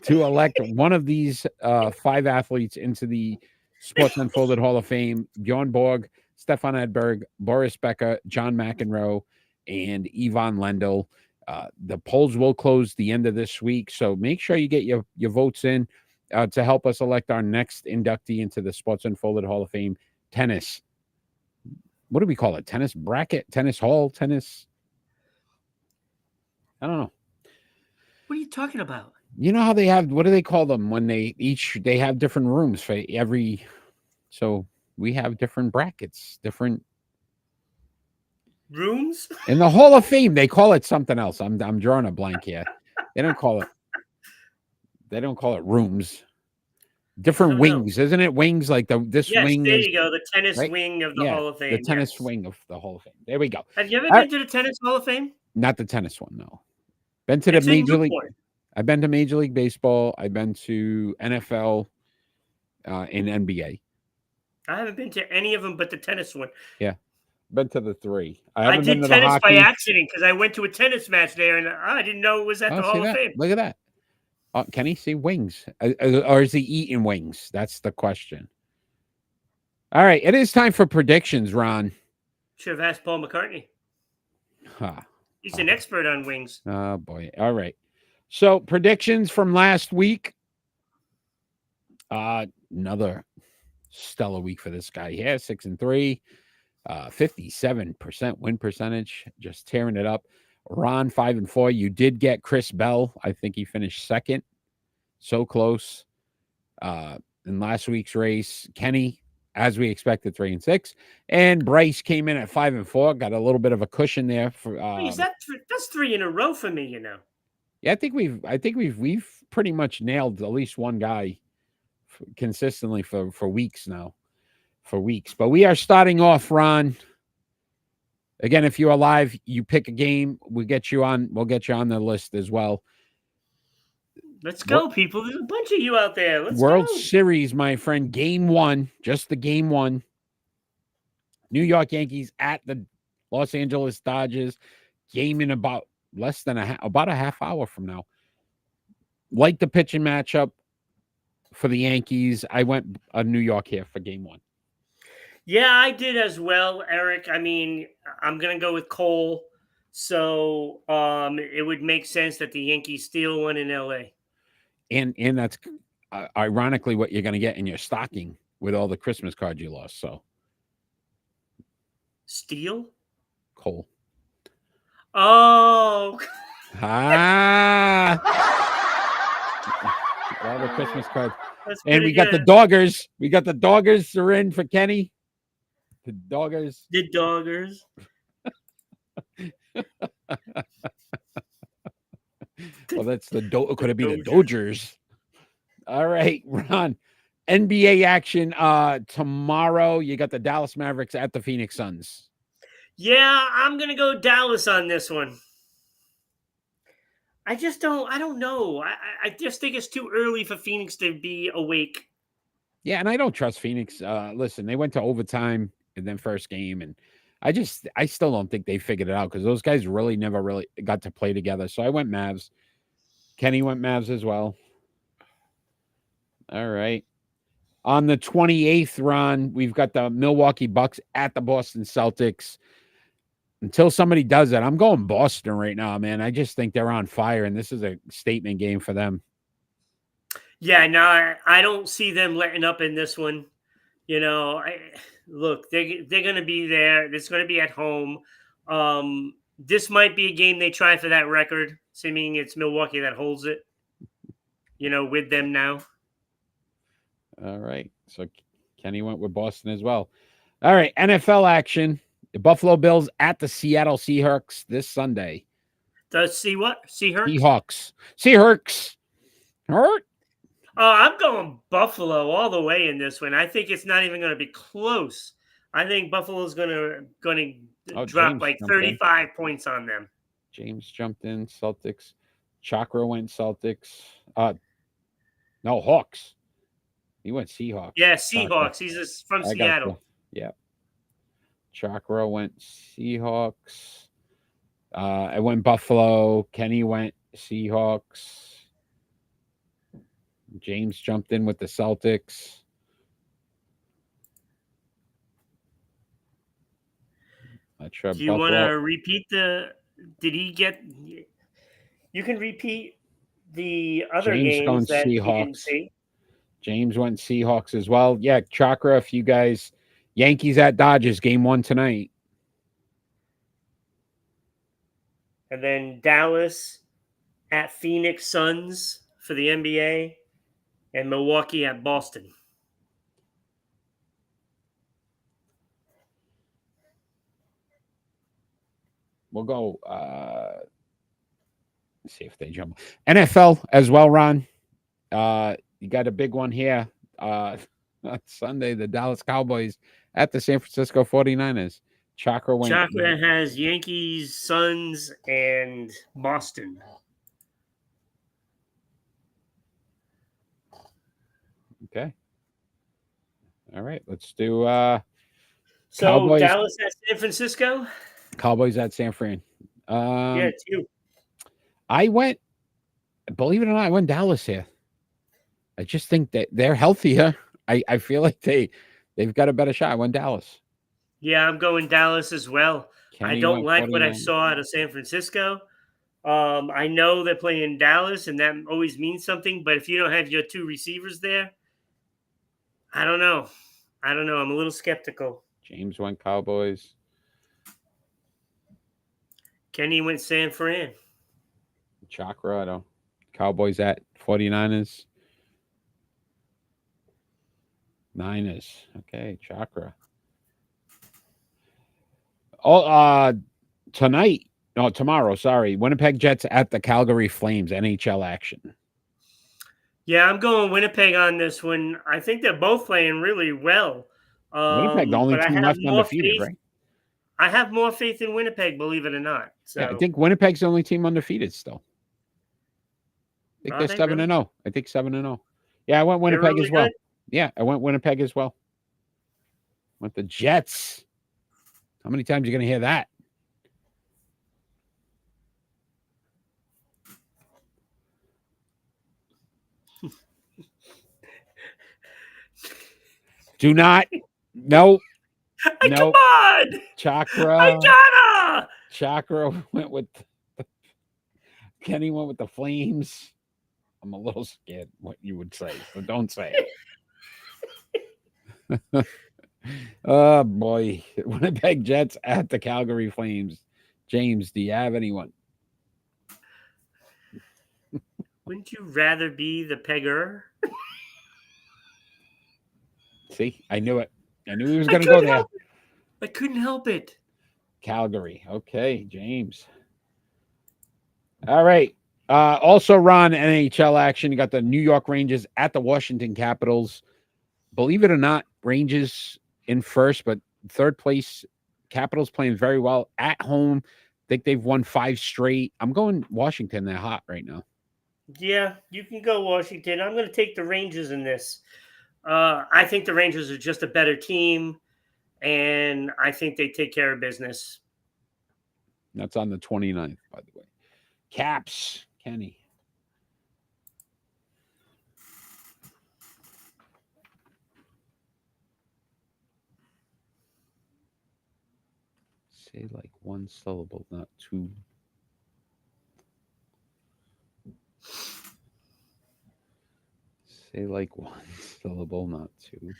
To elect one of these 5 athletes into the Sports Unfolded Hall of Fame: Bjorn Borg, Stefan Edberg, Boris Becker, John McEnroe, and Yvonne Lendl. The polls will close the end of this week, so make sure you get your votes in to help us elect our next inductee into the Sports Unfolded Hall of Fame. Tennis. What do we call it? Tennis bracket? Tennis hall? Tennis? I don't know. What are you talking about? You know how they have, what do they call them when they have different rooms for every, so we have different brackets, different rooms in the Hall of Fame. They call it something else. I'm drawing a blank here. They don't call it rooms. Different don't know. wings, isn't it? Wings like this Yes, wing there is you go. The tennis right. wing of the Yeah, Hall of the Fame. tennis Yes. wing of the Hall of Fame. There we go. Have you ever All right, been to the Tennis Hall of Fame? not the tennis one, no. Been to the It's in Major League. Newport. I've been to Major League Baseball. I've been to NFL and NBA. I haven't been to any of them but the tennis one. Yeah, been to the three. I I haven't been did to the tennis by hockey. accident because I went to a tennis match there, and I didn't know it was at Oh, the see Hall of that? Fame. Look at that. Can he see wings? Or is he eating wings? That's the question. All right. It is time for predictions, Ron. Should have asked Paul McCartney. Huh. He's an expert on wings. Oh, boy. All right. So, predictions from last week. Another stellar week for this guy. Yeah, 6-3. 57% win percentage. Just tearing it up. Ron, 5-4. You did get Chris Bell. I think he finished second. So close. In last week's race, Kenny, as we expected, 3-6, and Bryce came in at 5-4. Got a little bit of a cushion there for. Wait, that's 3 in a row for me, you know. Yeah, I think we've pretty much nailed at least one guy consistently for weeks now. For weeks, but we are starting off, Ron. Again, if you are live, you pick a game. We'll get you on the list as well. Let's go, people. There's a bunch of you out there. Let's World go. Series, my friend. Game 1, just the game 1. New York Yankees at the Los Angeles Dodgers. Game in about less than about a half hour from now. Like the pitching matchup for the Yankees, I went New York here for game 1. Yeah, I did as well, Eric. I mean, I'm gonna go with Cole. So it would make sense that the Yankees steal one in LA. And that's ironically what you're going to get in your stocking with all the Christmas cards you lost. So Steal? Cole. Oh. All the Christmas cards. And we got the Doggers. We got the Doggers are in for Kenny. The Doggers. The Doggers. Well, that's could it be the Dodgers? All right, Ron. NBA action tomorrow. You got the Dallas Mavericks at the Phoenix Suns. Yeah, I'm gonna go Dallas on this one. I don't know. I just think it's too early for Phoenix to be awake. Yeah, and I don't trust Phoenix. Listen, they went to overtime in their first game, and I still don't think they figured it out because those guys never really got to play together. So I went Mavs. Kenny went Mavs as well. All right. On the 28th, Ron, we've got the Milwaukee Bucks at the Boston Celtics. Until somebody does it, I'm going Boston right now, man. I just think they're on fire, and this is a statement game for them. Yeah, no, I don't see them letting up in this one. You know, look, they're going to be there. It's going to be at home. This might be a game they try for that record, assuming it's Milwaukee that holds it, you know, with them now. All right. So Kenny went with Boston as well. All right. NFL action. The Buffalo Bills at the Seattle Seahawks this Sunday. Seahawks? Seahawks. Hurt? Oh, I'm going Buffalo all the way in this one. I think it's not even going to be close. I think Buffalo's going to drop James like 35 points on them. James jumped in. Celtics. Chakra went Celtics. No, Hawks. He went Seahawks. Yeah, Seahawks. He's from Seattle. Yeah. Chakra went Seahawks. I went Buffalo. Kenny went Seahawks. James jumped in with the Celtics. Do you want to repeat did he get? You can repeat the other games that you didn't see. James went Seahawks as well. Yeah, Chakra, if you guys, Yankees at Dodgers, game 1 tonight. And then Dallas at Phoenix Suns for the NBA. And Milwaukee at Boston. We'll go. Let's see if they jump. NFL as well, Ron. You got a big one here. on Sunday, the Dallas Cowboys at the San Francisco 49ers. Chakra went. Chakra has Yankees, Suns, and Boston. Okay. All right. Let's do So Cowboys. Dallas at San Francisco? Cowboys at San Fran. Yeah, it's you. I went, believe it or not, I went Dallas here. I just think that they're healthier. I feel like they've got a better shot. I went Dallas. Yeah, I'm going Dallas as well. Kenny I don't went like what I 49. saw out of San Francisco. I know they're playing Dallas, and that always means something. But if you don't have your two receivers there, I don't know. I'm a little skeptical. James went Cowboys. Kenny went San Fran. Chakra, I don't. Cowboys at 49ers. Niners. Okay, Chakra. Oh, tomorrow, sorry. Winnipeg Jets at the Calgary Flames, NHL action. Yeah, I'm going Winnipeg on this one. I think they're both playing really well. Winnipeg, the only but I team have left more undefeated, faith. right? I have more faith in Winnipeg, believe it or not. So Yeah, I think Winnipeg's the only team undefeated still. I think Are they're they 7-0. really? I think 7-0. Yeah, I went They're Winnipeg really as well. good? Yeah, I went Winnipeg as well. Went the Jets. How many times are you going to hear that? Do not. No. Come No. on! Chakra. I gotta! Chakra went with Kenny went with the Flames. I'm a little scared what you would say, so don't say it. Oh boy. Winnipeg Jets at the Calgary Flames. James, do you have anyone? Wouldn't you rather be the pegger? See, I knew it. I knew he was going to go there. I couldn't help it. Calgary. Okay, James. All right. Also, Ron, NHL action. You got the New York Rangers at the Washington Capitals. Believe it or not, Rangers in first, but third place. Capitals playing very well at home. I think they've won 5 straight. I'm going Washington. They're hot right now. Yeah, you can go Washington. I'm going to take the Rangers in this. I think the Rangers are just a better team, and I think they take care of business. That's on the 29th, by the way. Caps, Kenny. Say like one syllable, not two. Say like one syllable, not two.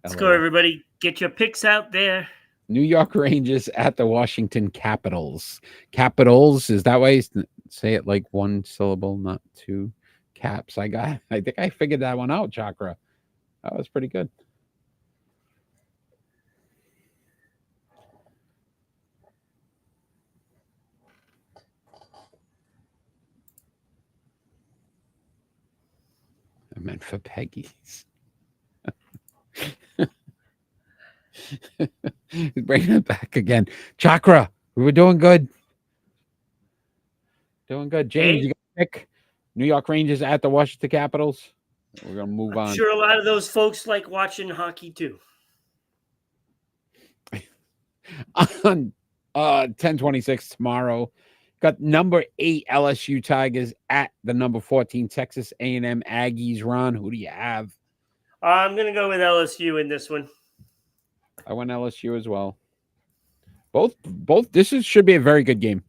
Let's go, everybody. Get your picks out there. New York Rangers at the Washington Capitals. Capitals, is that way? Say it like one syllable, not two. Caps. I think I figured that one out, Chakra. That was pretty good. I meant for Peggy's. He's bringing it back again. Chakra, we were doing good. Doing good. James, Hey. you got to pick New York Rangers at the Washington Capitals. We're going to move on. I'm sure a lot of those folks like watching hockey too. On 10/26 tomorrow, got number 8 LSU Tigers at the number 14 Texas A&M Aggies. Ron, who do you have? I'm going to go with LSU in this one. I went LSU as well. Both. Should be a very good game.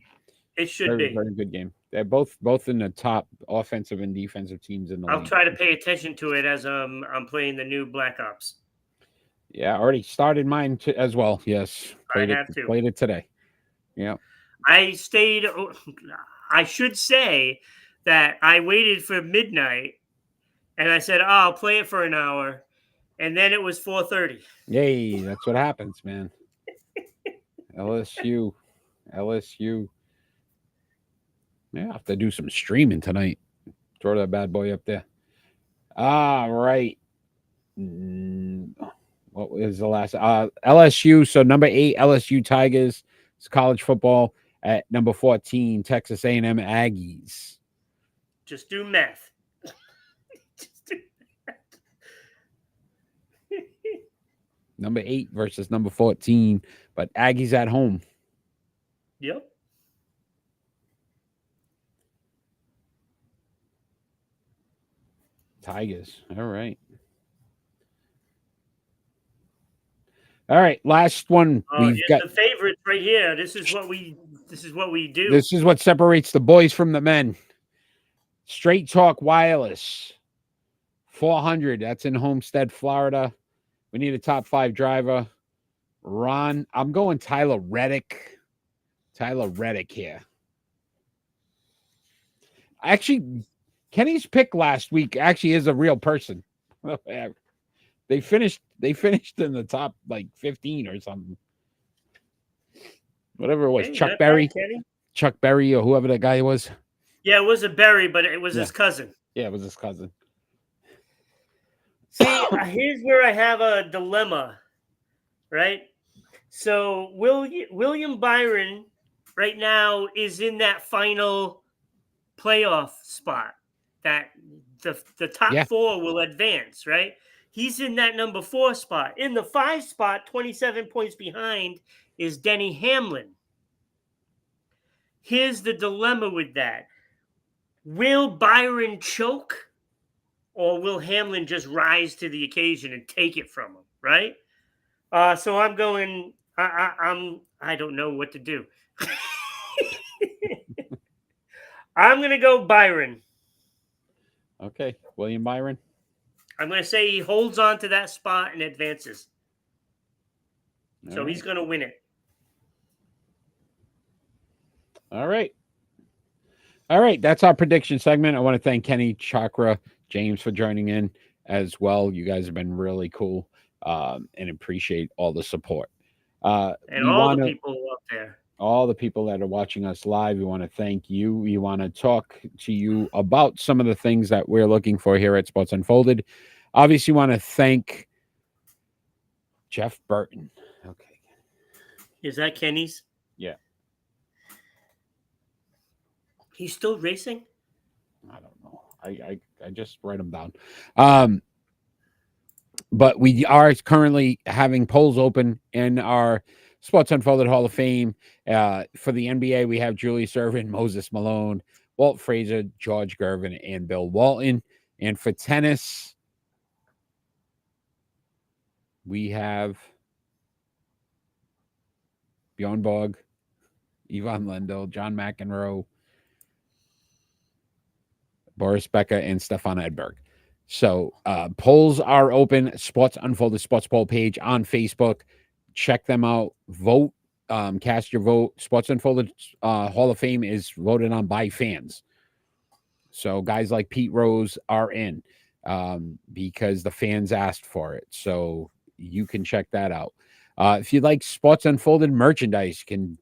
It should be. Very good game. They're both in the top offensive and defensive teams in the league. I'll try to pay attention to it as I'm playing the new Black Ops. Yeah, already started mine as well. Yes, I have to. Played it today. Yeah. I should say that I waited for midnight and I said, I'll play it for an hour. And then it was 4:30. Yay, that's what happens, man. LSU. Yeah, I have to do some streaming tonight. Throw that bad boy up there. All right. What was the last? LSU. So number 8, LSU Tigers. It's college football. At number 14, Texas A&M Aggies. Just do math. Just do Number 8 versus number 14, but Aggies at home. Yep. Tigers. All right. All right, last one. We've got the favorites right here. This is what we do. This is what separates the boys from the men. Straight Talk Wireless. 400. That's in Homestead, Florida. We need a top 5 driver. Ron, I'm going Tyler Reddick. Tyler Reddick here. Actually, Kenny's pick last week actually is a real person. They finished in the top like 15 or something. Whatever it was. Hey, Chuck Berry. Kenny? Chuck Berry or whoever that guy was. Yeah, it was a Berry, but it was his cousin. Yeah, it was his cousin. See, here's where I have a dilemma, right? So William Byron right now is in that final playoff spot that the top 4 will advance, right? He's in that number 4 spot. In the 5 spot, 27 points behind, is Denny Hamlin. Here's the dilemma with that. Will Byron choke, or will Hamlin just rise to the occasion and take it from him, right? So I'm going, I don't know what to do. I'm going to go Byron. Okay, William Byron. I'm going to say he holds on to that spot and advances. So he's going to win it. All right. That's our prediction segment. I want to thank Kenny, Chakra, James for joining in as well. You guys have been really cool and appreciate all the support. And all the people up there. All the people that are watching us live, we want to thank you. We want to talk to you about some of the things that we're looking for here at Sports Unfolded. Obviously, want to thank Jeff Burton. Okay. Is that Kenny's? Yeah. He's still racing? I don't know. I just write them down. But we are currently having polls open in our Sports Unfolded Hall of Fame. For the NBA, we have Julius Erving, Moses Malone, Walt Frazier, George Gervin, and Bill Walton. And for tennis, we have Bjorn Borg, Ivan Lendl, John McEnroe, Boris Becker, and Stefan Edberg. So polls are open. Sports Unfolded Sports Poll page on Facebook. Check them out. Vote. Cast your vote. Sports Unfolded Hall of Fame is voted on by fans. So guys like Pete Rose are in because the fans asked for it. So you can check that out. If you like Sports Unfolded merchandise, you can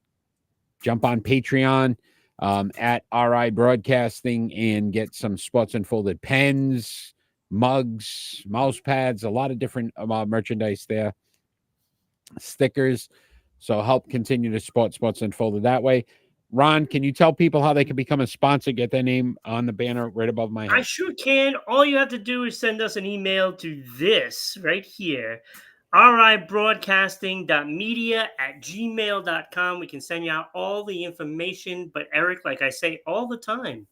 jump on Patreon at RI Broadcasting and get some Sports Unfolded pens, mugs, mouse pads, a lot of different merchandise there, stickers. So help continue to support Sports Unfolded that way. Ron, can you tell people how they can become a sponsor, get their name on the banner right above my head? I sure can. All you have to do is send us an email to this right here, ribroadcasting.media@gmail.com. We can send you out all the information. But Eric, like I say all the time,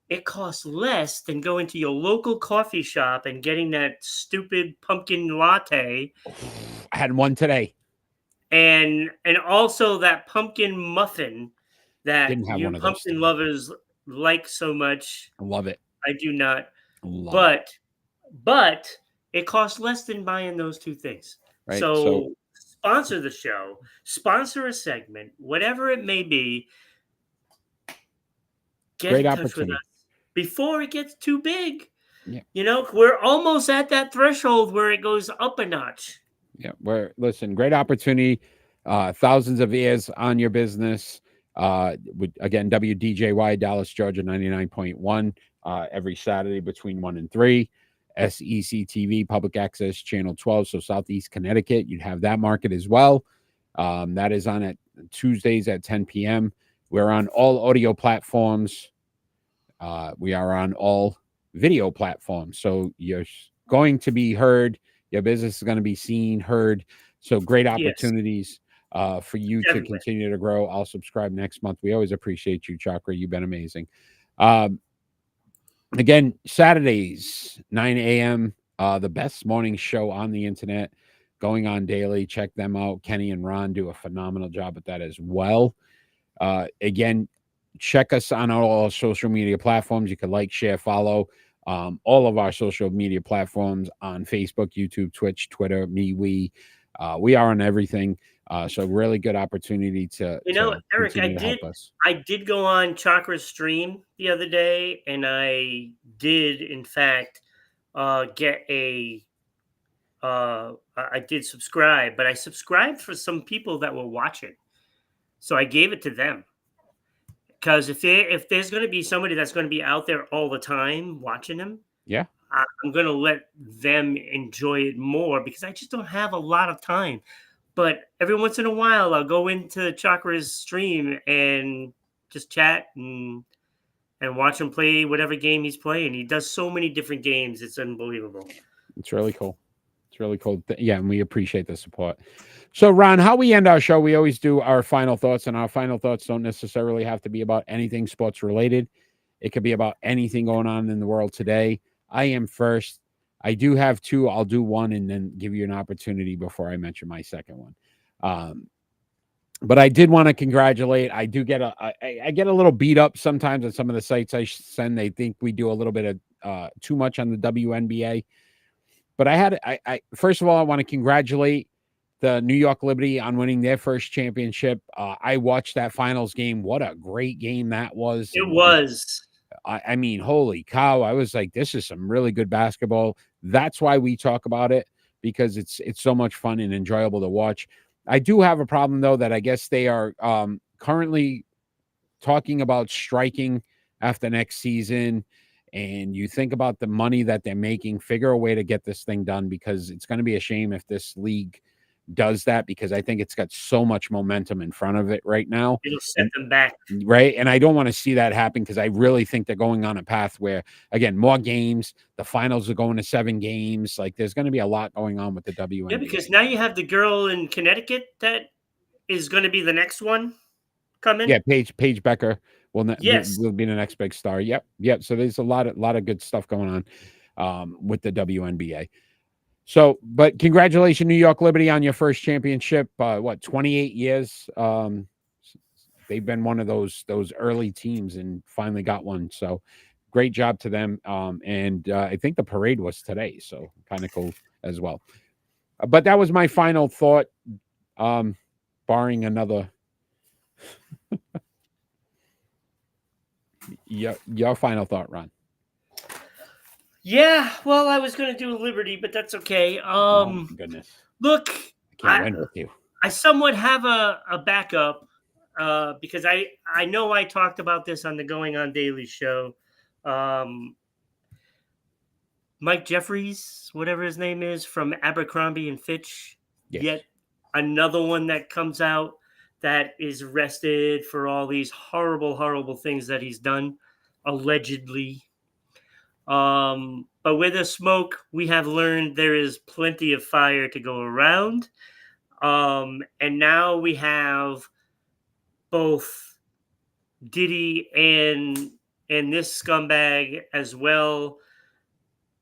it costs less than going to your local coffee shop and getting that stupid pumpkin latte. I had one today. And also that pumpkin muffin that you pumpkin lovers like so much. I love it. I do not. But it costs less than buying those two things. Right. So sponsor the show, sponsor a segment, whatever it may be. Get in touch with us before it gets too big. Yeah. You know, we're almost at that threshold where it goes up a notch. Yeah, listen, great opportunity. Thousands of ears on your business. Again, WDJY, Dallas, Georgia, 99.1 every Saturday between 1 and 3. SEC-TV, Public Access Channel 12, so Southeast Connecticut. You'd have that market as well. That is on at Tuesdays at 10 p.m. We're on all audio platforms. We are on all video platforms. So you're going to be heard. Your business is going to be seen, heard. So great opportunities for you to continue to grow. I'll subscribe next month. We always appreciate you, Chakra. You've been amazing. Again, Saturdays, 9 a.m., the best morning show on the internet going on daily. Check them out. Kenny and Ron do a phenomenal job at that as well. Again, check us on all our social media platforms. You can like, share, follow all of our social media platforms on Facebook, YouTube, Twitch, Twitter, we are on everything. So really good opportunity to Eric, I did go on Chakra's stream the other day, and I did in fact get I did subscribe, but I subscribed for some people that were watching, so I gave it to them. Because if there's going to be somebody that's going to be out there all the time watching them, I'm going to let them enjoy it more, because I just don't have a lot of time. But every once in a while, I'll go into Chakra's stream and just chat and watch him play whatever game he's playing. He does so many different games. It's unbelievable. It's really cool. It's really cool. Yeah, and we appreciate the support. So, Ron, how we end our show, we always do our final thoughts, and our final thoughts don't necessarily have to be about anything sports related. It could be about anything going on in the world today. I am first. I do have two. I'll do one and then give you an opportunity before I mention my second one. But I did want to congratulate. I do get I get a little beat up sometimes on some of the sites I send. They think we do a little bit of too much on the WNBA. But I first of all, I want to congratulate the New York Liberty on winning their first championship. I watched that finals game. What a great game that was. It was. I mean, holy cow. I was like, this is some really good basketball. That's why we talk about it, because it's so much fun and enjoyable to watch. I do have a problem, though, that I guess they are currently talking about striking after next season. And you think about the money that they're making, figure a way to get this thing done, because it's going to be a shame if this league does that, because I think it's got so much momentum in front of it right now. It'll set them back. Right. And I don't want to see that happen, because I really think they're going on a path where, again, more games, the finals are going to 7 games. Like, there's going to be a lot going on with the WNBA. Yeah, because now you have the girl in Connecticut that is going to be the next one coming. Yeah, Paige Becker will be the next big star. Yep. So there's a lot of good stuff going on with the WNBA. So, but congratulations, New York Liberty, on your first championship. 28 years. They've been one of those early teams and finally got one. So great job to them. And I think the parade was today, so kind of cool as well. But that was my final thought, barring another. Your final thought, Ron. Yeah, well, I was going to do Liberty, but that's okay. Oh, goodness. Look, I can't win with you. I somewhat have a backup because I know I talked about this on the Going On Daily show. Mike Jeffries, whatever his name is, from Abercrombie and Fitch. Yes. Yet another one that comes out that is arrested for all these horrible, horrible things that he's done, allegedly. But with the smoke, we have learned there is plenty of fire to go around. And now we have both Diddy and this scumbag as well,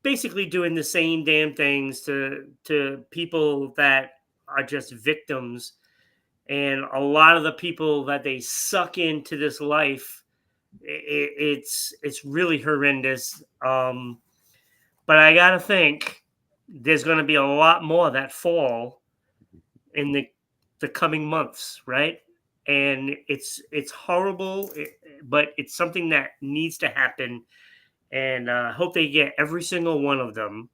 basically doing the same damn things to people that are just victims. And a lot of the people that they suck into this life, it's really horrendous. But I gotta think there's going to be a lot more that fall in the coming months, right? And it's horrible, but it's something that needs to happen. And I hope they get every single one of them,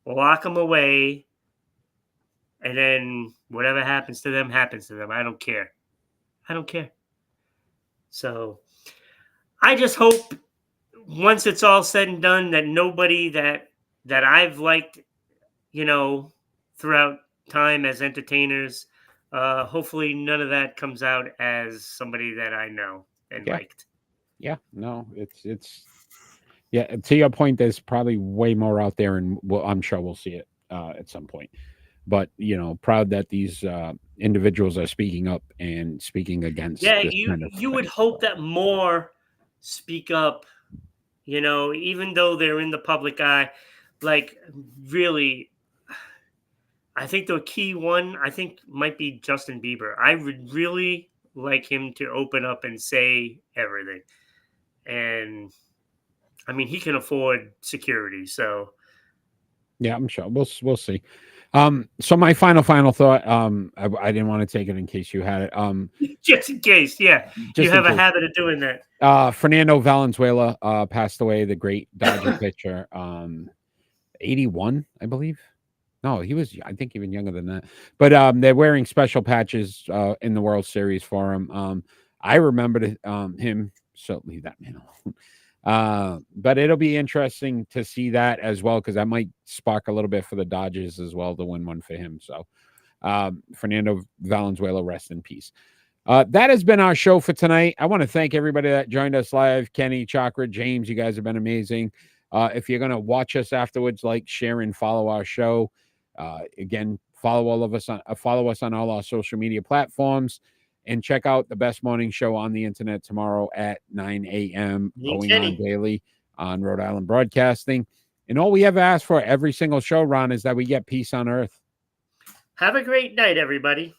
lock them away, and then whatever happens to them, happens to them. I don't care. So I just hope once it's all said and done that nobody that that I've liked, throughout time as entertainers. Hopefully, none of that comes out as somebody that I know and Yeah. liked. Yeah, no, it's yeah. To your point, there's probably way more out there, and I'm sure we'll see it at some point. But proud that these individuals are speaking up and speaking against Yeah, this you kind of you would thing. hope that more speak up. Even though they're in the public eye, like really. I think the key one, I think, might be Justin Bieber. I would really like him to open up and say everything. And I mean, he can afford security, so Yeah, I'm sure we'll see. So my final thought. I didn't want to take it in case you had it. just in case, yeah, you Just in have a case. habit of doing that. Fernando Valenzuela passed away. The great Dodger pitcher. 81, I believe. No, he was, I think, even younger than that. But they're wearing special patches in the World Series for him. I remembered him, so leave that man alone. But it'll be interesting to see that as well, because that might spark a little bit for the Dodgers as well to win one for him. So Fernando Valenzuela, rest in peace. That has been our show for tonight. I want to thank everybody that joined us live. Kenny, Chakra, James, you guys have been amazing. If you're going to watch us afterwards, like, share, and follow our show. Again, follow us on all our social media platforms, and check out the best morning show on the internet tomorrow at 9 a.m. going on daily on Rhode Island Broadcasting. And all we ever ask for every single show, Ron, is that we get peace on earth. Have a great night, everybody.